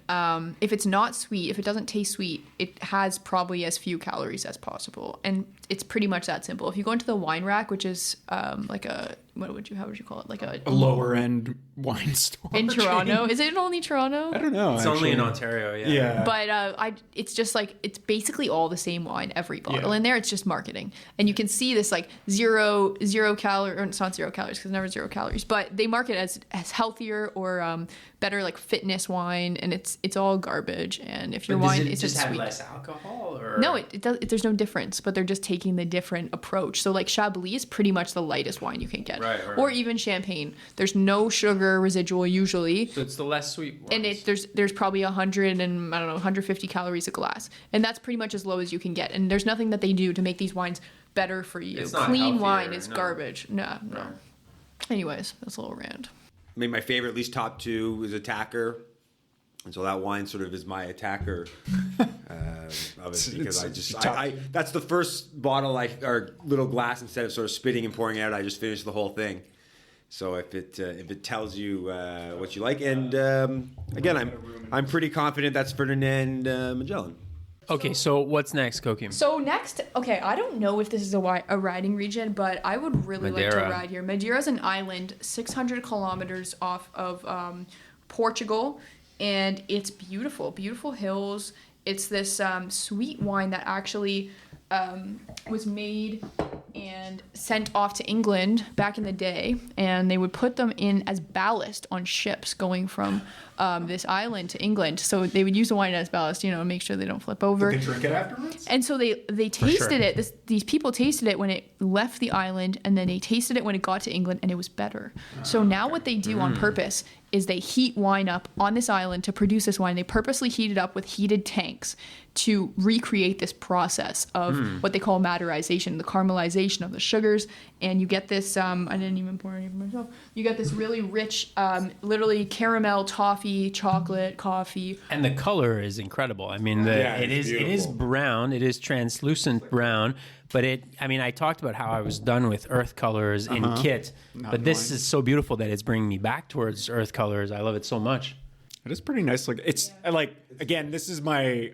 if it's not sweet, if it doesn't taste sweet, it has probably as few calories as possible. And it's pretty much that simple. If you go into the wine rack, which is like a, how would you call it? Like a lower end wine store. In Toronto. Is it only Toronto? I don't know. It's only in Ontario, yeah. But it's just like, it's basically all the same wine, every bottle in there. It's just marketing. And you can see this like zero calorie, or it's not 0 calories because it's never 0 calories, but they market as healthier or better like fitness wine, and it's all garbage. And if your wine is just sweet, less alcohol, or no, it does. There's no difference, but they're just taking the different approach. So like Chablis is pretty much the lightest wine you can get, right. Or even Champagne. There's no sugar residual usually, so it's the less sweet ones. And there's probably 150 calories a glass, and that's pretty much as low as you can get. And there's nothing that they do to make these wines better for you. It's not Clean healthier, wine is no. garbage. No. Anyways, that's a little rant. I mean, my favorite, at least top two, is Attacker. And so that wine sort of is my Attacker of it, because that's the first bottle or little glass, instead of sort of spitting and pouring it out, I just finished the whole thing. So if it tells you what you like, and again, I'm pretty confident that's Ferdinand Magellan. Okay, so what's next, Cokie? So next, I don't know if this is a riding region, but I would really like to ride here. Madeira is an island 600 kilometers off of Portugal, and it's beautiful hills. It's this sweet wine that actually was made and sent off to England back in the day, and they would put them in as ballast on ships going from this island to England. So they would use the wine as ballast, to make sure they don't flip over. They drink it afterwards? And so they tasted it. These people tasted it when it left the island, and then they tasted it when it got to England, and it was better. So now what they do on purpose is they heat wine up on this island to produce this wine. They purposely heat it up with heated tanks to recreate this process of what they call maderization, the caramelization of the sugars. And you get this, I didn't even pour any for myself. You get this really rich, literally caramel, toffee, chocolate, coffee. And the color is incredible. I mean, it is brown. It is translucent brown. But I talked about how I was done with earth colors in kit. But this is so beautiful that it's bringing me back towards earth colors. I love it so much. It is pretty nice. Again, this is my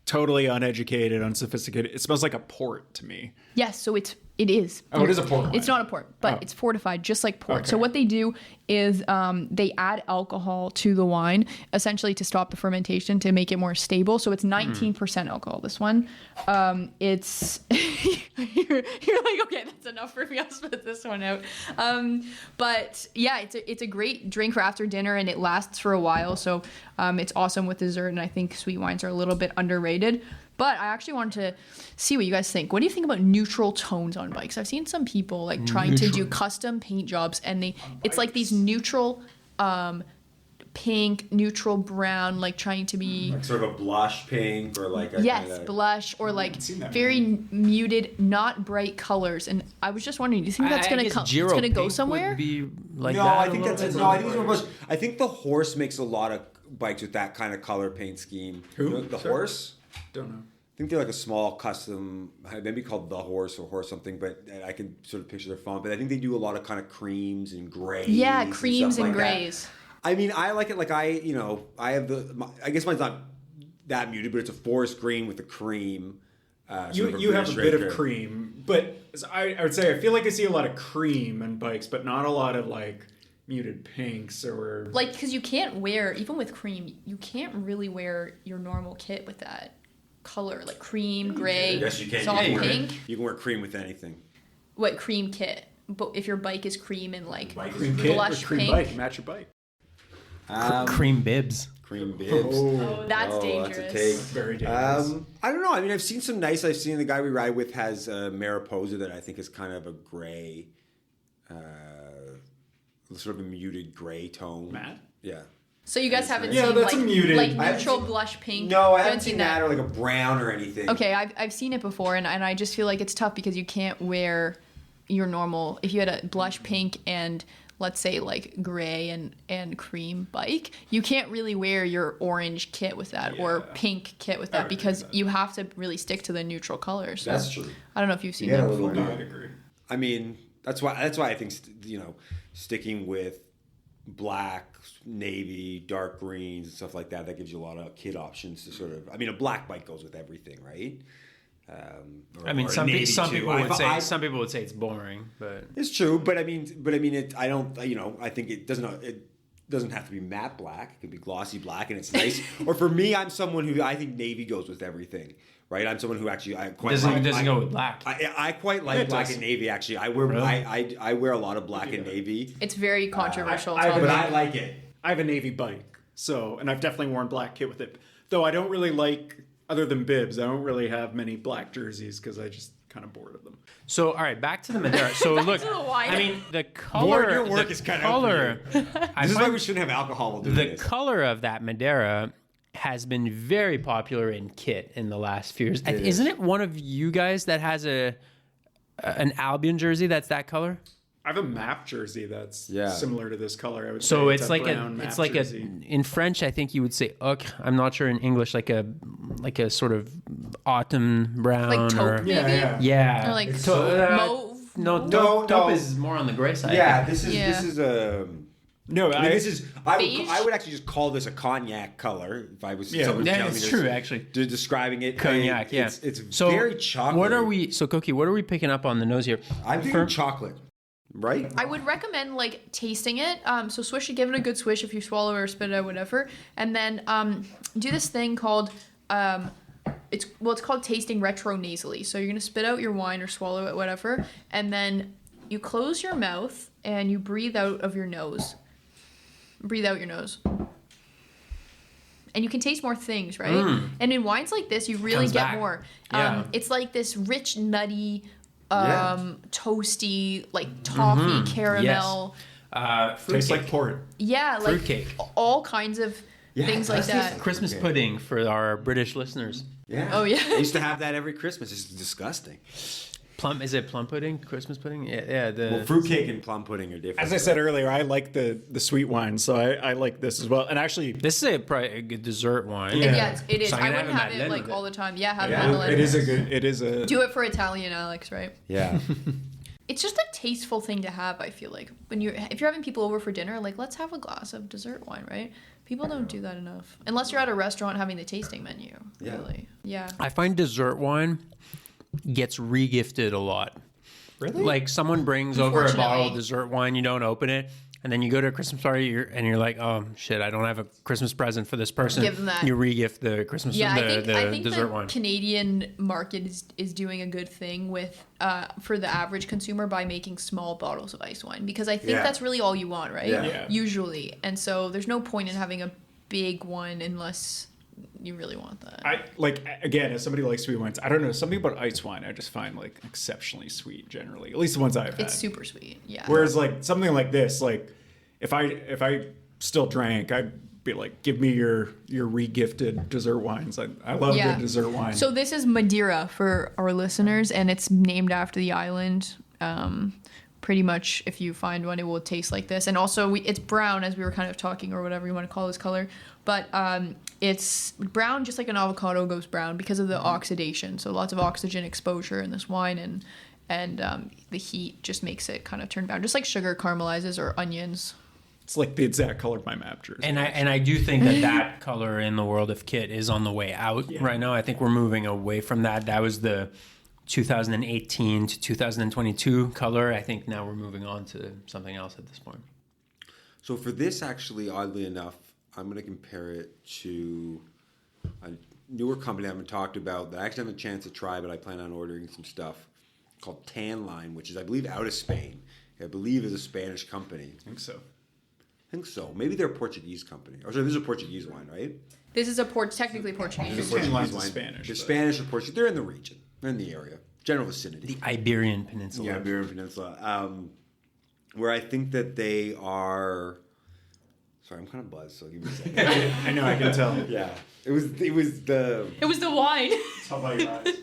totally uneducated, unsophisticated. It smells like a port to me. Yes, so it's It is. Oh, it is a port wine. It's not a port, but it's fortified just like port. Okay. So what they do is they add alcohol to the wine, essentially to stop the fermentation, to make it more stable. So it's 19% alcohol, this one. It's... you're like, okay, that's enough for me. I'll spit this one out. But yeah, it's a great drink for after dinner, and it lasts for a while. So it's awesome with dessert, and I think sweet wines are a little bit underrated. But I actually wanted to see what you guys think. What do you think about neutral tones on bikes? I've seen some people like trying to do custom paint jobs, and it's like these neutral pink, neutral brown, like trying to be Like sort of a blush pink or like a yes, blush, or like very muted, not bright colors. And I was just wondering, do you think that's going to go somewhere? Like no, I think that's no. I think it's more blush. I think the Horse makes a lot of bikes with that kind of color paint scheme. Who? The Horse? Don't know. I think they're like a small custom, maybe called The Horse or Horse something, but I can sort of picture their font. But I think they do a lot of kind of creams and grays. Yeah, creams and like grays. That. I mean, I like it. Like I have I guess mine's not that muted, but it's a forest green with a cream. You have a bit of cream, but I would say I feel like I see a lot of cream on bikes, but not a lot of like muted pinks or like, because you can't wear, even with cream, you can't really wear your normal kit with that color, like cream, gray, yes, you can. soft pink. You can wear cream with anything. What cream kit? But if your bike is cream and like cream kit blush or cream pink, bike, match your bike. Cream bibs. Cream bibs. Oh, that's dangerous. That's a take. Very dangerous. I don't know. I mean, I've seen some nice. I've seen the guy we ride with has a Mariposa that I think is kind of a gray, sort of a muted gray tone. Matte? Yeah. So you guys haven't Yeah, seen that's like, a muted. like I haven't neutral seen- blush pink? No, I You haven't seen that or like a brown or anything. Okay, I've seen it before, and I just feel like it's tough because you can't wear your normal. If you had a blush pink and let's say like gray and cream bike, you can't really wear your orange kit with that or pink kit with that because you have to really stick to the neutral colors. So That's true. I don't know if you've seen Yeah, that a little before. bit. I'd agree. I mean, that's why I think sticking with black, navy, dark greens and stuff like that gives you a lot of kit options to sort of. I mean, a black bike goes with everything, right? I mean, some people would say it's boring, but it's true. But I mean, I don't. I think it doesn't have to be matte black. It could be glossy black, and it's nice. Or for me, I'm someone who I think navy goes with everything. Right, I'm someone who actually doesn't go with black. I quite like black and navy. Actually, I wear a lot of black and navy. It's very controversial. But I like it. I have a navy bike, and I've definitely worn black kit with it. Though I don't really like, other than bibs, I don't really have many black jerseys because I just kind of bored of them. So, all right, back to the Madeira. So, look, I mean, the color. Your work is kind of This is why we shouldn't have alcohol while doing this. The color of that Madeira has been very popular in kit in the last few years. Isn't it one of you guys that has an Albion jersey that's that color? I have a map jersey that's similar to this color. I would so say it's like in French, I think you would say ocre. I'm not sure in English, like a sort of autumn brown, like taupe, maybe? Yeah. Or like mauve. No, taupe is more on the gray side. Yeah, this is a. No, I would actually just call this a cognac color if I was. Yeah, it's true. Actually, describing it cognac. It's very chocolate. What are we? So Cokie, what are we picking up on the nose here? I'm thinking chocolate. Right? I would recommend like tasting it. So swish it, give it a good swish if you swallow it or spit it out, whatever. And then do this thing called it's called tasting retronasally. So you're gonna spit out your wine or swallow it, whatever, and then you close your mouth and you breathe out of your nose. Breathe out your nose. And you can taste more things, right? And in wines like this, you really get more. It's like this rich, nutty, toasty, like toffee, caramel. Yes. Tastes like port. Yeah, like fruitcake. All kinds of things like that. Christmas pudding for our British listeners. Yeah. Oh yeah. I used to have that every Christmas. It's disgusting. Is it plum pudding? Christmas pudding? Yeah. Well, fruitcake and plum pudding are different. As I said earlier, I like the sweet wine, so I like this as well. And actually, this is probably a good dessert wine. Yeah, it is. So I wouldn't have it like all the time. Yeah, have Madeleine. It is a. Do it for Italian, Alex, right? Yeah. It's just a tasteful thing to have, I feel like. If you're having people over for dinner, like, let's have a glass of dessert wine, right? People don't do that enough. Unless you're at a restaurant having the tasting menu, really. Yeah. I find dessert wine gets regifted a lot. Really? Like someone brings over a bottle of dessert wine, you don't open it, and then you go to a Christmas party, you're like, oh shit, I don't have a Christmas present for this person. Give them that. You re-gift the Christmas, I think dessert the wine. Canadian market is doing a good thing with for the average consumer by making small bottles of ice wine, because I think that's really all you want, right? Yeah. Usually, and so there's no point in having a big one unless you really want that. I like, again, as somebody who likes sweet wines, I don't know, something about ice wine I just find like exceptionally sweet generally, at least the ones I've had. It's super sweet. Yeah. Whereas like something like this, like if I still drank, I'd be like, give me your re-gifted dessert wines. I love good dessert wine. So this is Madeira for our listeners, and it's named after the island. Pretty much, if you find one, it will taste like this. And also, it's brown, as we were kind of talking, or whatever you want to call this color. But it's brown, just like an avocado goes brown, because of the oxidation. So lots of oxygen exposure in this wine, and the heat just makes it kind of turn brown, just like sugar caramelizes or onions. It's like the exact color of my map jersey. And I do think that color in the world of kit is on the way out right now. I think we're moving away from that. That was the 2018 to 2022 color. I think now we're moving on to something else at this point. So for this, actually, oddly enough, I'm going to compare it to a newer company I haven't talked about that I actually haven't a chance to try, but I plan on ordering some stuff called Tan Line, which is, I believe, out of Spain. I believe is a Spanish company. I think so. Maybe they're a Portuguese company. Or sorry, this is a Portuguese wine, right? This is technically Portuguese. Tan Line's Spanish. They're Spanish or Portuguese. They're in the region. They're in the area. General vicinity. The Iberian Peninsula. Yeah, Iberian Peninsula. Where I think that they are... Sorry, I'm kind of buzzed, so give me a second. I know, I can tell. Yeah. It was the... It was the wine. Tell by your eyes.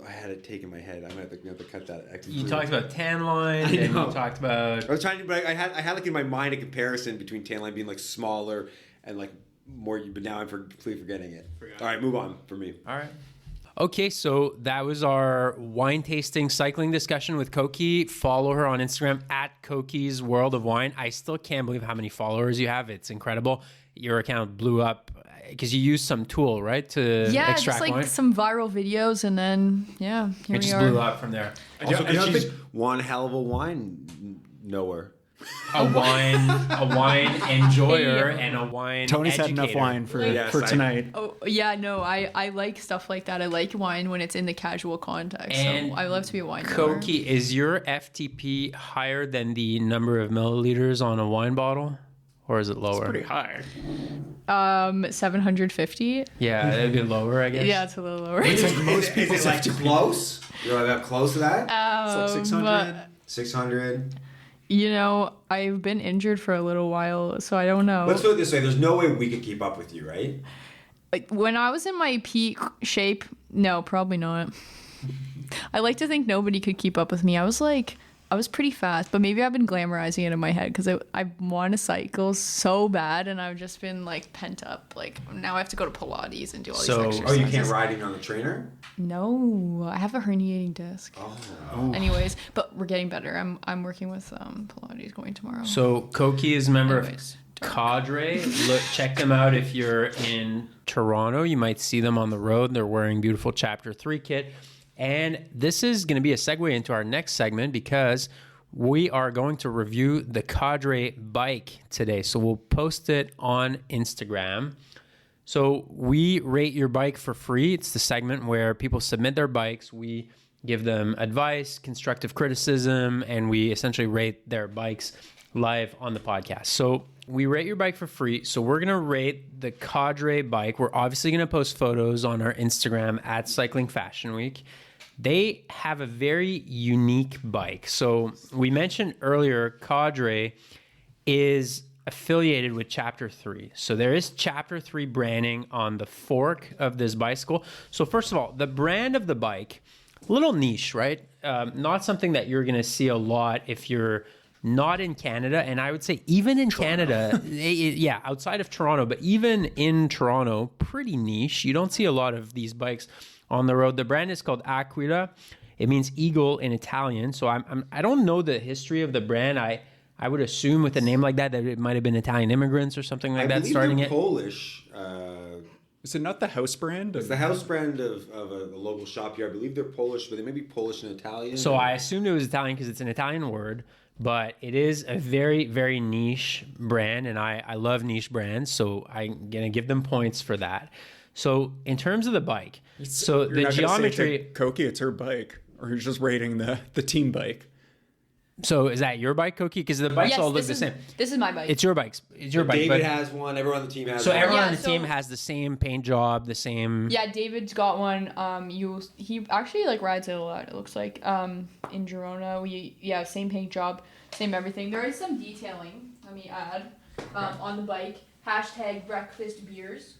I had it taken in my head. I'm gonna have to cut that. You talked about Tan Line, and you talked about... I was trying to, but I had like in my mind a comparison between Tan Line being like smaller and like more, but now I'm completely forgetting it. All right, move on for me. All right. Okay, so that was our wine tasting cycling discussion with Cokie. Follow her on Instagram at Cokie's World of Wine. I still can't believe how many followers you have. It's incredible. Your account blew up because you used some tool, right, to extract just like wine? some viral videos, and then here it just blew up from there. Also, because she's one hell of a wine knower. A wine enjoyer and a wine Tony's educator. had enough wine for tonight. Oh yeah, no, I like stuff like that. I like wine when it's in the casual context. And so I love to be a wine knower. Cokie, is your FTP higher than the number of milliliters on a wine bottle? Or is it lower? It's pretty high. 750. Yeah, it'd be lower, I guess. Yeah, it's a little lower. Most people is it like close? You're like close to that? It's like 600. 600. You know, I've been injured for a little while, so I don't know. Let's put it this way: there's no way we could keep up with you, right? Like, when I was in my peak shape, no, probably not. I like to think nobody could keep up with me. I was pretty fast, but maybe I've been glamorizing it in my head because I want to cycle so bad, and I've just been like pent up. Like, now I have to go to Pilates and do all these exercises. Oh, you can't ride even on the trainer? No, I have a herniating disc. Oh. Anyways, but we're getting better. I'm working with Pilates going tomorrow. So Cokie is a member Anyways, of Kadre. Look, check them out if you're in Toronto. You might see them on the road. They're wearing beautiful Chapter 3 kit. And this is going to be a segue into our next segment because we are going to review the Kadre bike today. So we'll post it on Instagram. So we rate your bike for free. It's the segment where people submit their bikes. We give them advice, constructive criticism, and we essentially rate their bikes live on the podcast. So we rate your bike for free. So we're going to rate the Kadre bike. We're obviously going to post photos on our Instagram at cyclingfashionweek. They have a very unique bike. So we mentioned earlier, Kadre is affiliated with Chapter 3. So there is Chapter 3 branding on the fork of this bicycle. So first of all, the brand of the bike, a little niche, right? Not something that you're going to see a lot if you're not in Canada. And I would say even in Canada, yeah, outside of Toronto, but even in Toronto, pretty niche. You don't see a lot of these bikes on the road. The brand is called Aquila. It means eagle in Italian. So I don't know the history of the brand. I would assume with a name like that it might have been Italian immigrants or something like that starting it. Polish Is it not the house brand? It's the house brand of a local shop here. I believe they're Polish, but they may be Polish and Italian. So I assumed it was Italian because it's an Italian word, but it is a very, very niche brand, and I love niche brands, so I'm going to give them points for that. So in terms of the bike, so You're the not geometry... say to Cokie, it's her bike, or you're just rating the team bike. So is that your bike, Cokie? Because the bikes all look the same. This is my bike. It's your bike. It's your bike. David has one. Everyone on the team has so one. everyone on the team has the same paint job, the same... Yeah, David's got one. He actually like rides it a lot, it looks like. In Girona, same paint job, same everything. There is some detailing, let me add, on the bike. # breakfast beers.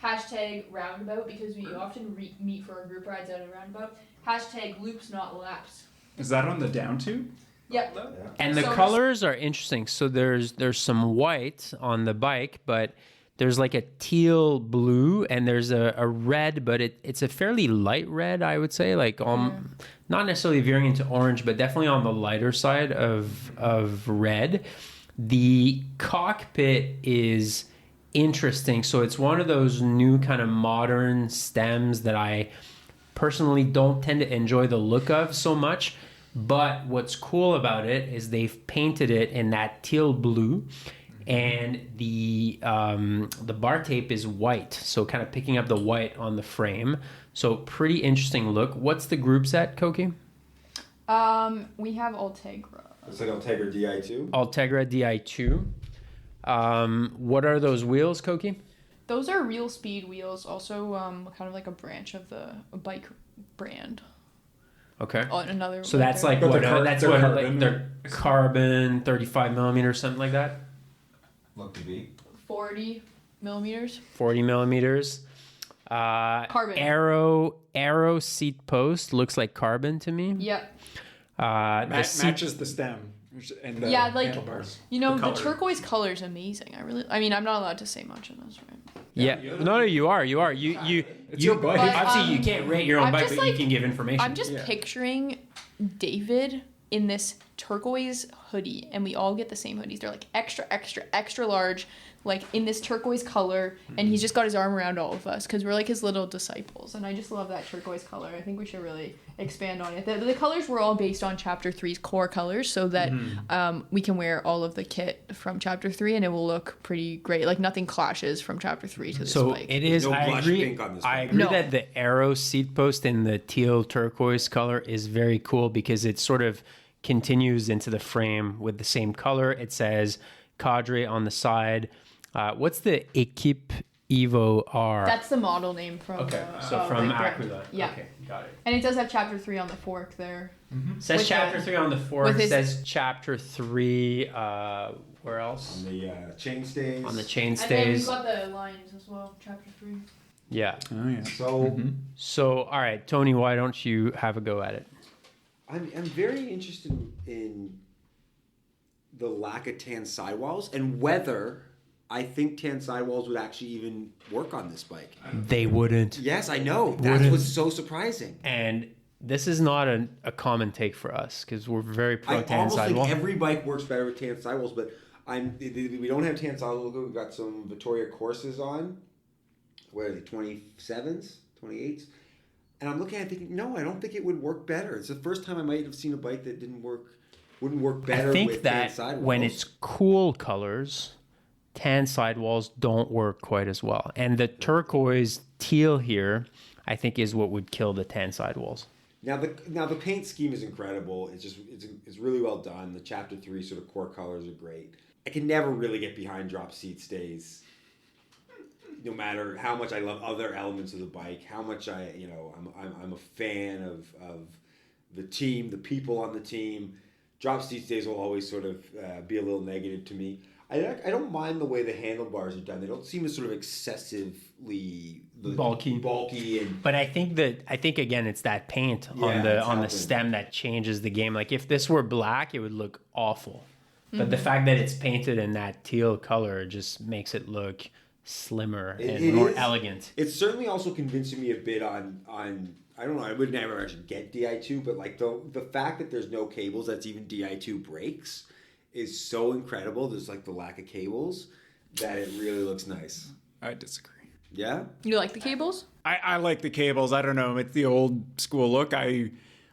# roundabout, because we often meet for our group rides at a roundabout. # loops, not laps. Is that on the down tube? Yep. And the colors are interesting. So there's some white on the bike, but there's like a teal blue, and there's a red, but it's a fairly light red, I would say. Like not necessarily veering into orange, but definitely on the lighter side of red. The cockpit is interesting. So it's one of those new kind of modern stems that I personally don't tend to enjoy the look of so much. But what's cool about it is they've painted it in that teal blue, and the bar tape is white, so kind of picking up the white on the frame. So pretty interesting look. What's the group set, Cokie? We have Ultegra. It's like Ultegra Di2. Ultegra Di2. What are those wheels, Cokie? Those are Real Speed wheels, also kind of like a branch of the bike brand. Okay. Another. So that's like But what? they're carbon. Like they're carbon, 35 millimeters, something like that. Look to be 40 millimeters. 40 millimeters. Carbon. Arrow seat post looks like carbon to me. Yep. Matches the stem and the handlebars. The turquoise color is amazing. I'm not allowed to say much on this, right? Yeah. No, you are. You It's your bike. Obviously, you can't rate your own I'm bike, just but you can give information. I'm just picturing David in this turquoise hoodie, and we all get the same hoodies. They're like extra, extra, extra large, like in this turquoise color, and he's just got his arm around all of us because we're like his little disciples, and I just love that turquoise color. I think we should really expand on it. The colors were all based on Chapter 3's core colors, so that we can wear all of the kit from Chapter 3, and it will look pretty great. Like nothing clashes from Chapter 3 to this bike. It is. No I blush agree. pink on this I bike. agree that the arrow seat post in the teal turquoise color is very cool because it sort of continues into the frame with the same color. It says Kadre on the side. What's the Equipe Evo R? That's the model name from. From Aquila. Yeah. Okay, got it. And it does have Chapter 3 on the fork there. Says With Chapter 3 on the fork. with his- Says Chapter 3. Where else? on the chain stays. On the chain And then we've stays. got the lines as well, Chapter 3. Yeah. Oh yeah. So All right, Tony, why don't you have a go at it? I'm very interested in the lack of tan sidewalls and whether I think tan sidewalls would actually even work on this bike. They wouldn't. Yes, I know. That's Wouldn't. what's so surprising. And this is not a common take for us because we're very pro I tan almost sidewall. think every bike works better with tan sidewalls, but we don't have tan sidewalls. We've got some Vittoria Corsas on. What are they, 27s, 28s? And I'm looking at it thinking, no, I don't think it would work better. It's the first time I might have seen a bike that wouldn't work better I think with tan that sidewalls. when it's cool colors, tan sidewalls don't work quite as well. And the turquoise teal here, I think, is what would kill the tan sidewalls. Now the paint scheme is incredible. It's really well done. The Chapter 3 sort of core colors are great. I can never really get behind drop seat stays. No matter how much I love other elements of the bike, how much I'm a fan of the team, the people on the team. Drop seat stays will always sort of be a little negative to me. I don't mind the way the handlebars are done. They don't seem as sort of excessively bulky and. But I think again it's that paint on the stem that changes the game. Like if this were black, it would look awful. But the fact that it's painted in that teal color just makes it look slimmer and more elegant. It's certainly also convincing me a bit on I don't know, I would never actually get Di2, but like the fact that there's no cables, that's even Di2 brakes, is so incredible. There's like the lack of cables that it really looks nice. I disagree. Yeah? You like the cables? I like the cables. I don't know. It's the old school look. I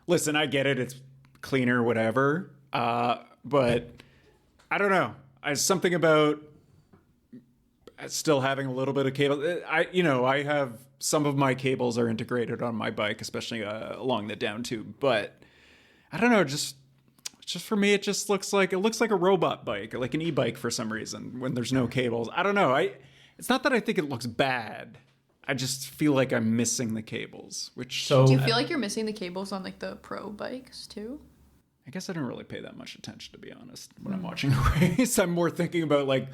get it. It's cleaner, whatever. But I don't know. Something about still having a little bit of cable. I have some of my cables are integrated on my bike, especially along the down tube. But I don't know. Just for me, it looks like a robot bike, like an e-bike for some reason when there's no cables. I don't know. It's not that I think it looks bad. I just feel like I'm missing the cables. Do you feel like you're missing the cables on like the pro bikes too? I guess I don't really pay that much attention, to be honest, when I'm watching a race. I'm more thinking about like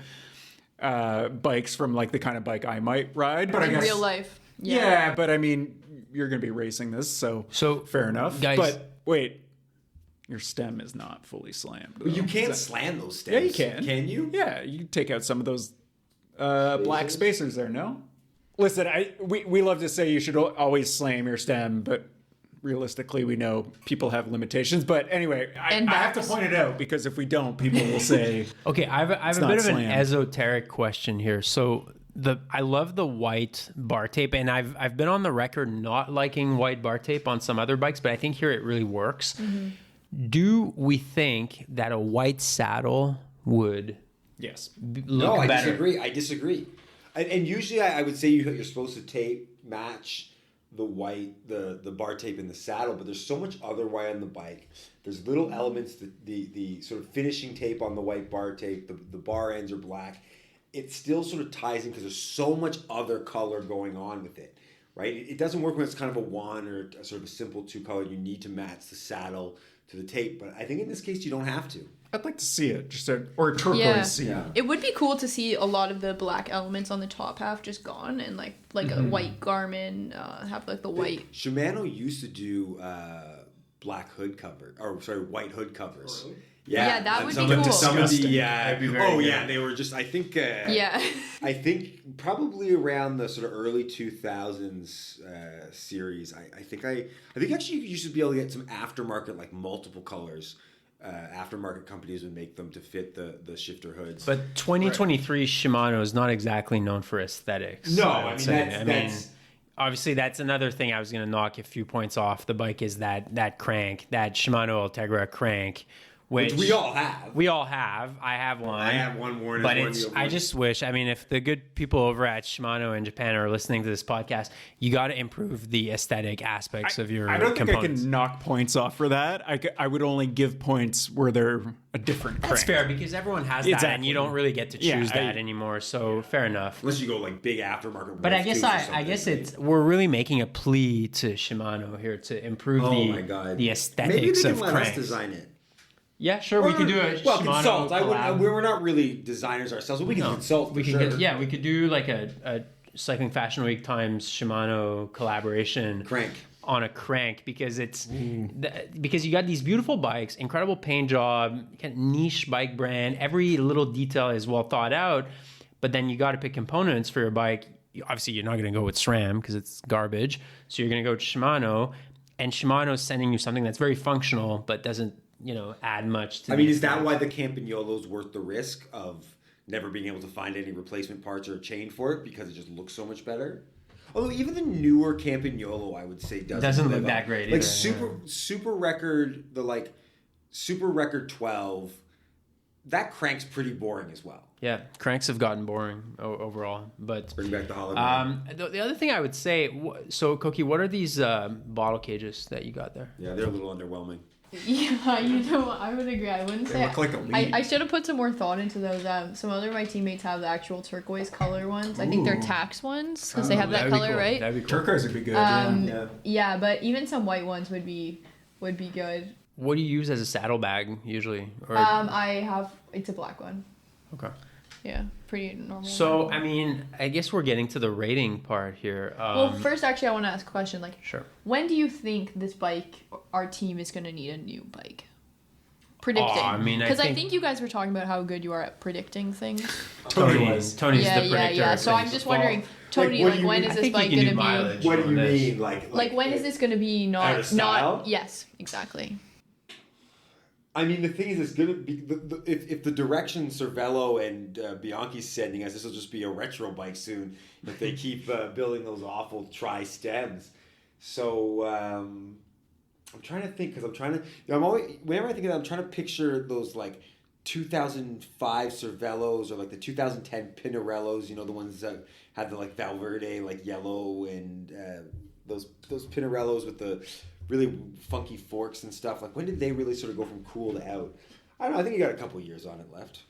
bikes from like the kind of bike I might ride. But in I guess, real life. Yeah, but I mean, you're going to be racing this, so fair enough. Guys, but wait, your stem is not fully slammed. But you can't slam those stems. Yeah, you can. Can you? Yeah, you take out some of those black spacers there, no? Listen, we love to say you should always slam your stem, but realistically, we know people have limitations. But anyway, I have to point it out because if we don't, people will say, okay, I have a bit of an esoteric question here. So I love the white bar tape, and I've been on the record not liking white bar tape on some other bikes, but I think here it really works. Mm-hmm. Do we think that a white saddle would look better? I disagree. And usually I would say you're supposed to match the white, the bar tape in the saddle, but there's so much other white on the bike. There's little elements, the sort of finishing tape on the white bar tape, the bar ends are black. It still sort of ties in because there's so much other color going on with it, right? It doesn't work when it's kind of a one or a sort of a simple two color. You need to match the saddle to the tape, but I think in this case you don't have to. I'd like to see it, or a turquoise. Yeah. It would be cool to see a lot of the black elements on the top half just gone, and like a white Garmin have like the white. Shimano used to do white hood covers. Really? Yeah, that would be cool. They were just. I think. Yeah. I think probably around the sort of early 2000s series. I think actually you should be able to get some aftermarket, like multiple colors. Aftermarket companies would make them to fit the shifter hoods. But 2023 Shimano is not exactly known for aesthetics. No, I mean obviously that's another thing I was going to knock a few points off the bike is that crank, that Shimano Ultegra crank. Which we all have. We all have. I have one. I have one worn. But I just wish. I mean, if the good people over at Shimano in Japan are listening to this podcast, you got to improve the aesthetic aspects of your components. I don't think I can knock points off for that. I would only give points where they're a different crank. That's fair because everyone has that, and you don't really get to choose that anymore. So fair enough. Unless you go like big aftermarket. But I guess we're really making a plea to Shimano here to improve the aesthetics Maybe they can of let cranks. us design it. Yeah, sure. We could do a Shimano collab. We're not really designers ourselves, but we can consult. We could do like a Cycling Fashion Week times Shimano collaboration crank on a crank because because you got these beautiful bikes, incredible paint job, kind of niche bike brand. Every little detail is well thought out, but then you got to pick components for your bike. Obviously, you're not going to go with SRAM because it's garbage. So you're going to go with Shimano, and Shimano's sending you something that's very functional but doesn't add much to is that why the Campagnolo's worth the risk of never being able to find any replacement parts or a chain for it because it just looks so much better? Although even the newer Campagnolo, I would say, doesn't look that great like either. Super Record, Super Record 12, that crank's pretty boring as well. Yeah, cranks have gotten boring overall. But bring back the hologram. The other thing I would say, so Cokie, what are these bottle cages that you got there? Yeah, they're a little underwhelming. Yeah, I would agree. I wouldn't say. Look like a lead. I should have put some more thought into those. Some other of my teammates have the actual turquoise color ones. I think they're tax ones because they have that color, cool. right? That'd be cool. Turquoise would be good. Yeah, but even some white ones would be good. What do you use as a saddlebag usually? It's a black one. Okay. Yeah, pretty normal. So, I guess we're getting to the rating part here. Well, first, actually, I want to ask a question. Sure. When do you think this bike, our team, is going to need a new bike? Predicting. Because I think you guys were talking about how good you are at predicting things. Tony's the predictor. Yeah. So I'm just wondering, Tony, when is this bike going to be? What do you mean? Like when is this going to be not? Out of style? Yes, exactly. I mean, the thing is, it's going to be if the direction Cervelo and Bianchi's sending us, this will just be a retro bike soon if they keep building those awful tri stems. So I'm trying to think, because I'm always, whenever I think of that, I'm trying to picture those like 2005 Cervelos or like the 2010 Pinarellos, the ones that had the like Valverde like yellow and those Pinarellos with the really funky forks and stuff. Like, when did they really sort of go from cool to out? I don't know. I think you got a couple years on it left.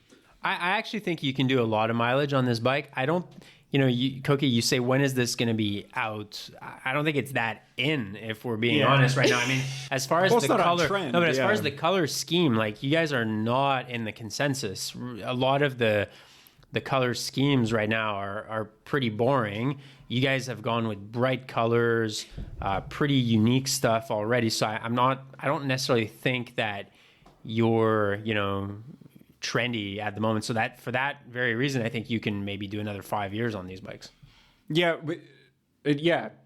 I actually think you can do a lot of mileage on this bike. I don't, Cokie, you say, when is this going to be out? I don't think it's that in, if we're being honest right now. I mean, as far as the color, as far as the color scheme, like, you guys are not in the consensus. A lot of the color schemes right now are pretty boring. You guys have gone with bright colors, pretty unique stuff already. So I don't necessarily think that you're, trendy at the moment. So that, for that very reason, I think you can maybe do another 5 years on these bikes. Yeah,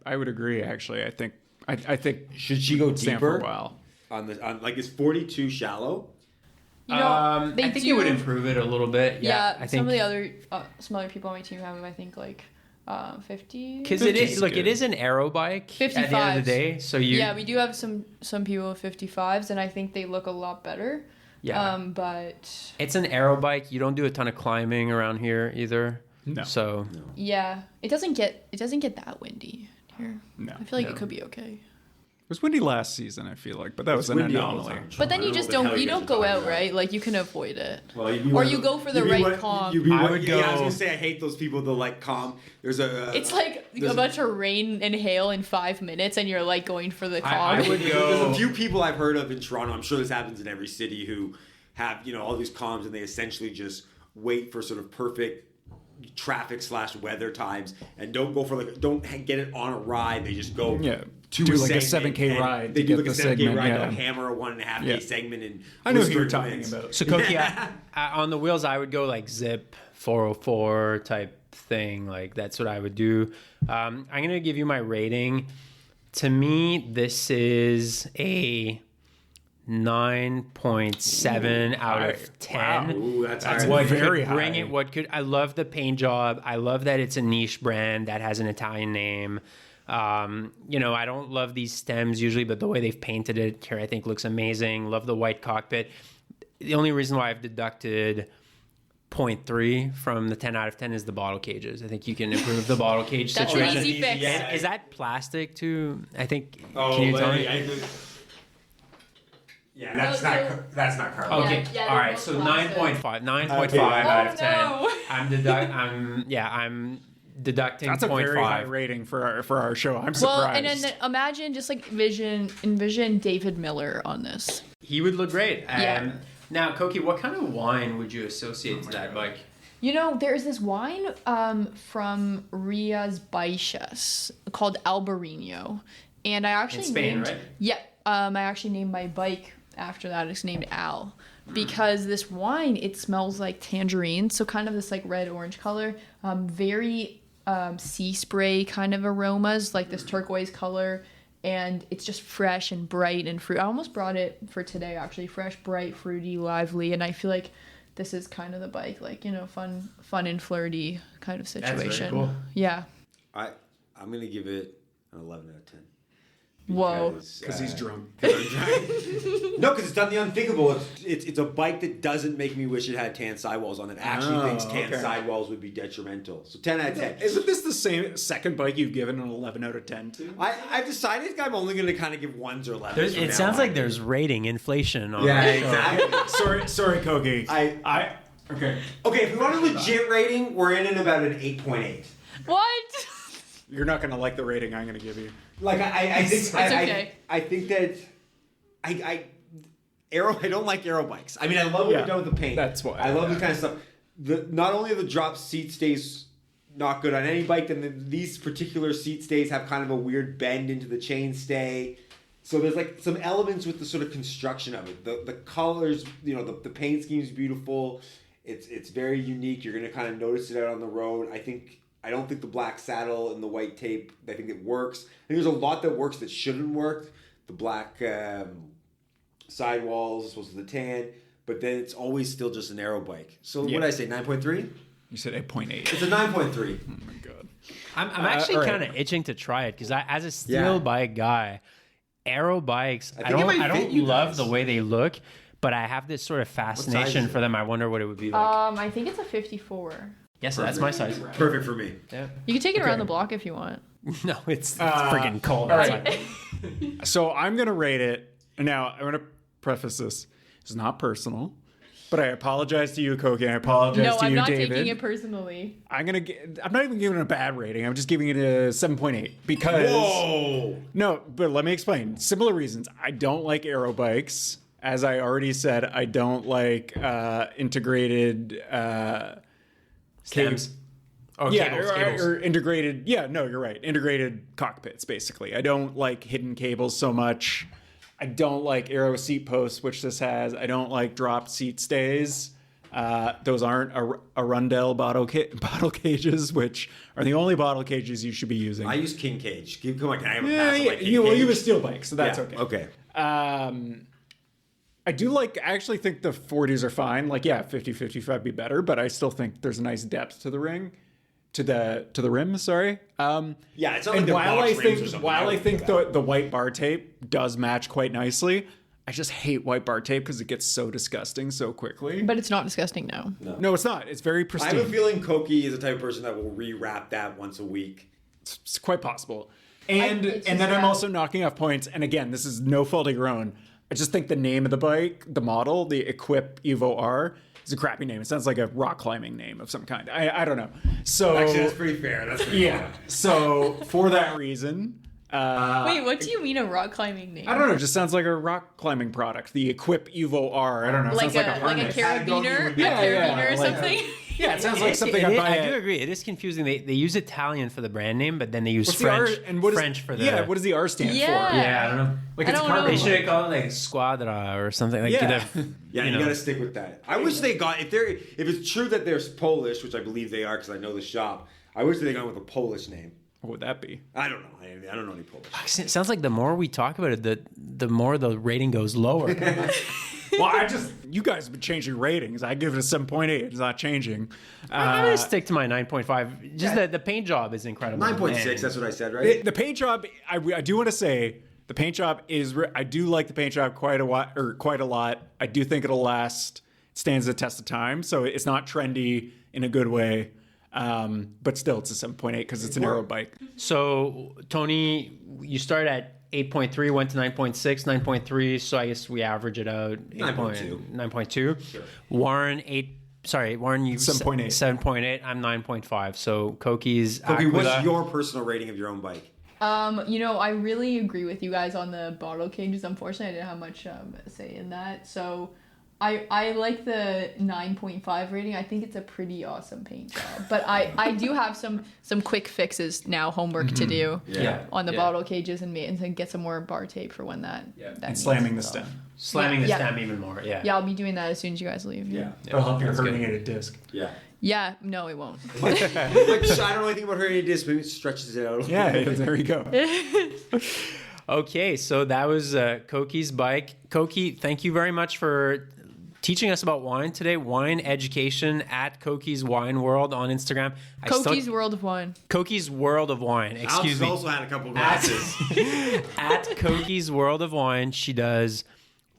I would agree. Actually, I think should she go stand deeper for a while on like, is 42 shallow? I think it would improve it a little bit. Yeah, I think some other people on my team have, I think, like 50. Because it is an aero bike 55s. At the end of the day. So we do have some people with 55s, and I think they look a lot better. Yeah, but it's an aero bike. You don't do a ton of climbing around here either. No. So yeah, it doesn't get that windy here. No, I feel like it could be okay. It was windy last season, I feel like, but that was an anomaly. But then you just don't go out, right? Like, you can avoid it. Well, or you go for the right calm. I was gonna say, I hate those people that like calm. There's it's like a bunch of rain and hail in 5 minutes, and you're like going for the calm. I would go. There's a few people I've heard of in Toronto. I'm sure this happens in every city, who have all these calms, and they essentially just wait for sort of perfect traffic/weather times, and don't get it on a ride. They just go do like a 7K ride. They do like a 7K ride. They'll hammer a 1.5K segment. And I know who you're talking about. So Cokie, on the wheels, I would go like Zip 404 type thing. Like, that's what I would do. I'm gonna give you my rating. To me, this is a 9.7 out of 10. Wow. Ooh, that's very high. Bring it. I love the paint job. I love that it's a niche brand that has an Italian name. I don't love these stems usually, but the way they've painted it here, I think, looks amazing. Love the white cockpit. The only reason why I've deducted 0.3 from the 10 out of 10 is the bottle cages. I think you can improve the bottle cage situation. That's an easy fix. Is that plastic too? I think. Can you tell me? Yeah, that's not carbon. Okay, all right. So 9.5 out of 10. No. I'm deducting. That's a 0.5. very high rating for our show. I'm surprised. Well, and then imagine, just like envision David Miller on this. He would look great. Yeah. Now, Cokie, what kind of wine would you associate to that bike? There's this wine from Rioja Cyclist called Albarino, and I actually in Spain, named, right? Yeah, I actually named my bike after that. It's named Al, because this wine, it smells like tangerine, so kind of this like red orange color, very sea spray kind of aromas, like this turquoise color, and it's just fresh and bright and fruit. I almost brought it for today, actually. Fresh, bright, fruity, lively, and I feel like this is kind of the bike, like, fun and flirty kind of situation. That's very cool. Yeah. I'm gonna give it an 11 out of 10. Whoa. Because he's drunk. No, because it's done the unthinkable. It's a bike that doesn't make me wish it had tan sidewalls on it. Actually thinks tan sidewalls would be detrimental. So 10 out of 10. Isn't this the second bike you've given an 11 out of 10 to? I've decided I'm only going to kind of give 1s or 11s. It sounds like there's rating inflation on exactly. sorry, Cokie. Okay. Okay, if we want a legit rating, we're in about an 8.8. What? You're not going to like the rating I'm going to give you. Like, I think It's okay. I think that I don't like aero bikes. I mean, I love what you've done with the paint. That's why. I love this kind of stuff. Not only are the drop seat stays not good on any bike, then these particular seat stays have kind of a weird bend into the chain stay. So there's like some elements with the sort of construction of it. The colors, the paint scheme is beautiful. It's very unique. You're gonna kind of notice it out on the road. I don't think the black saddle and the white tape, I think it works. I think there's a lot that works that shouldn't work. The black sidewalls, supposed to the tan, but then it's always still just an aero bike. So what did I say, 9.3? You said 8.8. It's a 9.3. Oh my god. I'm actually kind of itching to try it because as a steel bike guy, aero bikes, I don't love the way they look, but I have this sort of fascination for them. I wonder what it would be like. I think it's a 54. Yes, so that's my size. Perfect for me. Yeah. You can take it around the block if you want. No, it's freaking cold outside. outside. So I'm going to rate it. Now, I'm going to preface this. It's not personal, but I apologize to you, Cokie, and I apologize to you, David. No, I'm not taking it personally. I'm not even giving it a bad rating. I'm just giving it a 7.8 because... Whoa! No, but let me explain. Similar reasons. I don't like aero bikes. As I already said, I don't like integrated... Stems. Oh, yeah, cables. Or integrated. Yeah, no, you're right. Integrated cockpits, basically. I don't like hidden cables so much. I don't like aero seat posts, which this has. I don't like dropped seat stays. Those aren't Arundel bottle cages, which are the only bottle cages you should be using. I use King Cage. Come on, can I have a pass on my King Cage? You have a steel bike, so that's okay. Okay. I actually think the 40s are fine. 50, 55 be better, but I still think there's a nice depth to the ring. To the rim, sorry. It's not like while I think the white bar tape does match quite nicely, I just hate white bar tape because it gets so disgusting so quickly. But it's not disgusting now. No, it's not. It's very pristine. I have a feeling Cokie is the type of person that will rewrap that once a week. It's quite possible. And then I'm also knocking off points. And again, this is no fault of your own. I just think the name of the bike, the model, the Equip Evo R, is a crappy name. It sounds like a rock climbing name of some kind. I don't know. So actually, that's pretty fair. That's pretty fair. So for that reason... Wait, what do you mean a rock climbing name? I don't know. It just sounds like a rock climbing product. The Equip Evo R. I don't know. It sounds like a carabiner? Carabiner or something? Yeah, it sounds like something I'd buy. I do agree. It is confusing. They use Italian for the brand name, but then they use French for the... Yeah, what does the R stand for? Yeah, I don't know. Like it's carbon. They should call it Squadra or something like that. You gotta stick with that. I wish they got if it's true that they're Polish, which I believe they are because I know the shop. I wish they gone with a Polish name. What would that be? I don't know. I don't know any Polish. It sounds like the more we talk about it, the more the rating goes lower. Well, you guys have been changing ratings. I give it a 7.8. It's not changing. I'm going to stick to my 9.5. Just the paint job is incredible. 9.6, that's what I said, right? The paint job, I do want to say, the paint job is, I do like the paint job quite a lot. I do think it'll last. It stands the test of time. So it's not trendy in a good way. But still, it's a 7.8 because it's an aero bike. So, Tony, you start at 8.3, went to 9.6, 9.3. So I guess we average it out. 9.2. Sure. Warren, you 7.8. 7.8. I'm 9.5. So Kokie's Cokie, Aquila. what's your personal rating of your own bike? I really agree with you guys on the bottle cages. Unfortunately, I didn't have much say in that. So I like the 9.5 rating. I think it's a pretty awesome paint job. But I do have some quick fixes now, homework to do on the bottle cages and get some more bar tape for when that and slamming the stem. Slamming the stem even more, Yeah, I'll be doing that as soon as you guys leave. That'll help your herniated disc. Yeah, no, it won't. I don't know anything about herniated disc, maybe it stretches it out. Yeah, there you go. Okay, so that was Kokie's bike. Cokie, thank you very much for teaching us about wine today. Wine education at Kokie's Wine World on Instagram. Kokie's World of Wine. Kokie's World of Wine. Excuse me. Also had a couple glasses. At Kokie's World of Wine, she does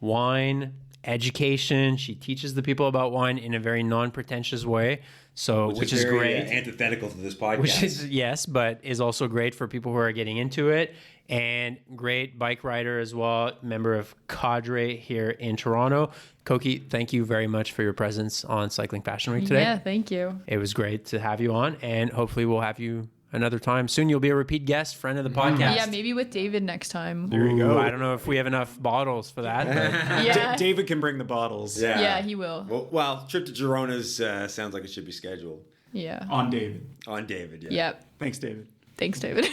wine education. She teaches the people about wine in a very non-pretentious way. Which is very, great. Antithetical to this podcast. Which is, yes, but is also great for people who are getting into it. And great bike rider as well, member of Kadre here in Toronto. Cokie, thank you very much for your presence on Cycling Fashion Week today. Yeah, thank you. It was great to have you on, and hopefully we'll have you another time soon. You'll be a repeat guest, friend of the podcast. Yeah, maybe with David next time. There you go. I don't know if we have enough bottles for that. But David can bring the bottles. Yeah, he will. Well, trip to Girona's sounds like it should be scheduled. Yeah. On David. Yeah. Yep. Thanks, David. Thanks, David.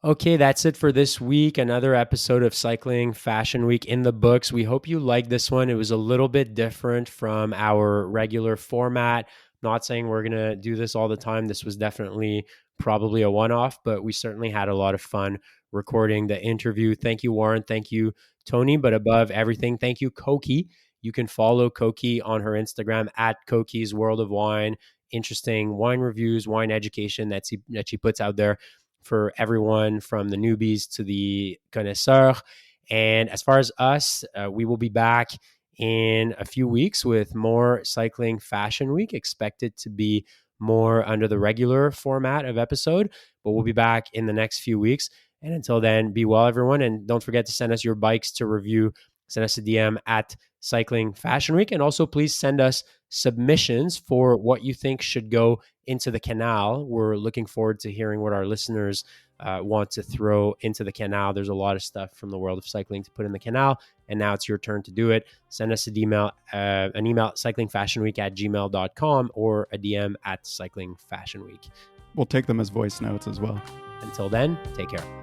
Okay, that's it for this week. Another episode of Cycling Fashion Week in the books. We hope you liked this one. It was a little bit different from our regular format. Not saying we're going to do this all the time. This was definitely probably a one-off, but we certainly had a lot of fun recording the interview. Thank you, Warren. Thank you Tony, but above everything, thank you, Cokie. You can follow Cokie on her Instagram at Cokie's World of Wine. Interesting wine reviews, wine education that she puts out there for everyone from the newbies to the connoisseur. And as far as us, we will be back in a few weeks with more Cycling Fashion Week, expected to be more under the regular format of episode, but we'll be back in the next few weeks. And until then, be well, everyone. And don't forget to send us your bikes to review. Send us a DM at Cycling Fashion Week. And also please send us submissions for what you think should go into the canal. We're looking forward to hearing what our listeners want to throw into the canal. There's a lot of stuff from the world of cycling to put in the canal. And now it's your turn to do it. Send us an email cyclingfashionweek@gmail.com or a DM at Cycling Fashion Week. We'll take them as voice notes as well. Until then, take care.